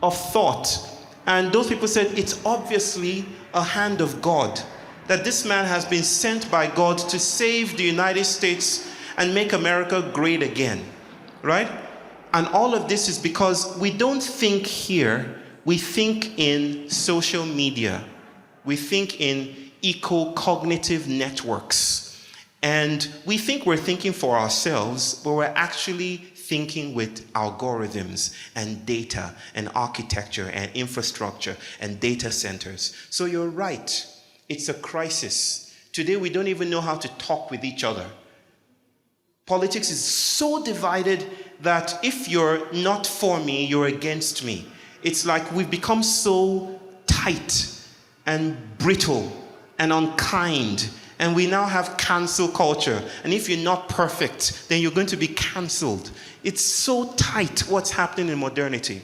of thought, and those people said it's obviously a hand of God, that this man has been sent by God to save the United States and make America great again, right? And all of this is because we don't think here, we think in social media. We think in eco-cognitive networks. And we think we're thinking for ourselves, but we're actually thinking with algorithms and data and architecture and infrastructure and data centers. So you're right, it's a crisis. Today we don't even know how to talk with each other. Politics is so divided that if you're not for me, you're against me. It's like we've become so tight and brittle and unkind, and we now have cancel culture. And if you're not perfect, then you're going to be canceled. It's so tight what's happening in modernity.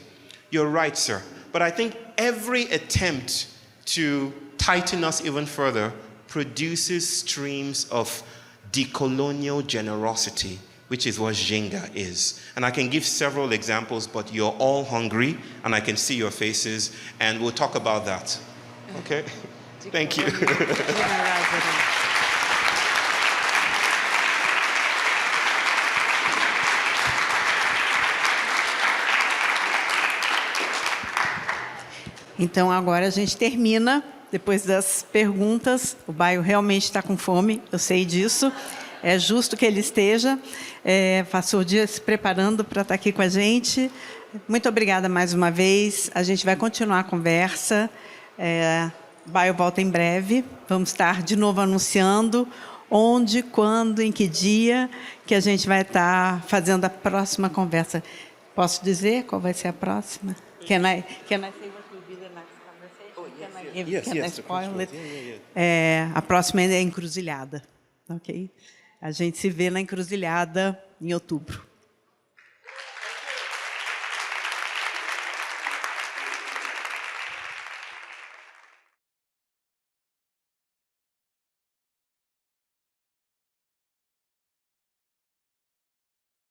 You're right, sir. But I think every attempt to tighten us even further produces streams of decolonial generosity, which is what ginga is. And I can give several examples, but you're all hungry, and I can see your faces, and we'll talk about that. Okay? Thank you. Então, agora a gente termina, depois das perguntas. O Báyò realmente está com fome, eu sei disso. É justo que ele esteja. Passou o dia se preparando para estar aqui com a gente. Muito obrigada mais uma vez. A gente vai continuar a conversa. Báyò volta em breve. Vamos estar de novo anunciando onde, quando, em que dia que a gente vai estar fazendo a próxima conversa. Posso dizer qual vai ser a próxima? Can I say what will be the next conversation? Can I spoil it? A próxima é a encruzilhada. Ok? A gente se vê na encruzilhada em outubro.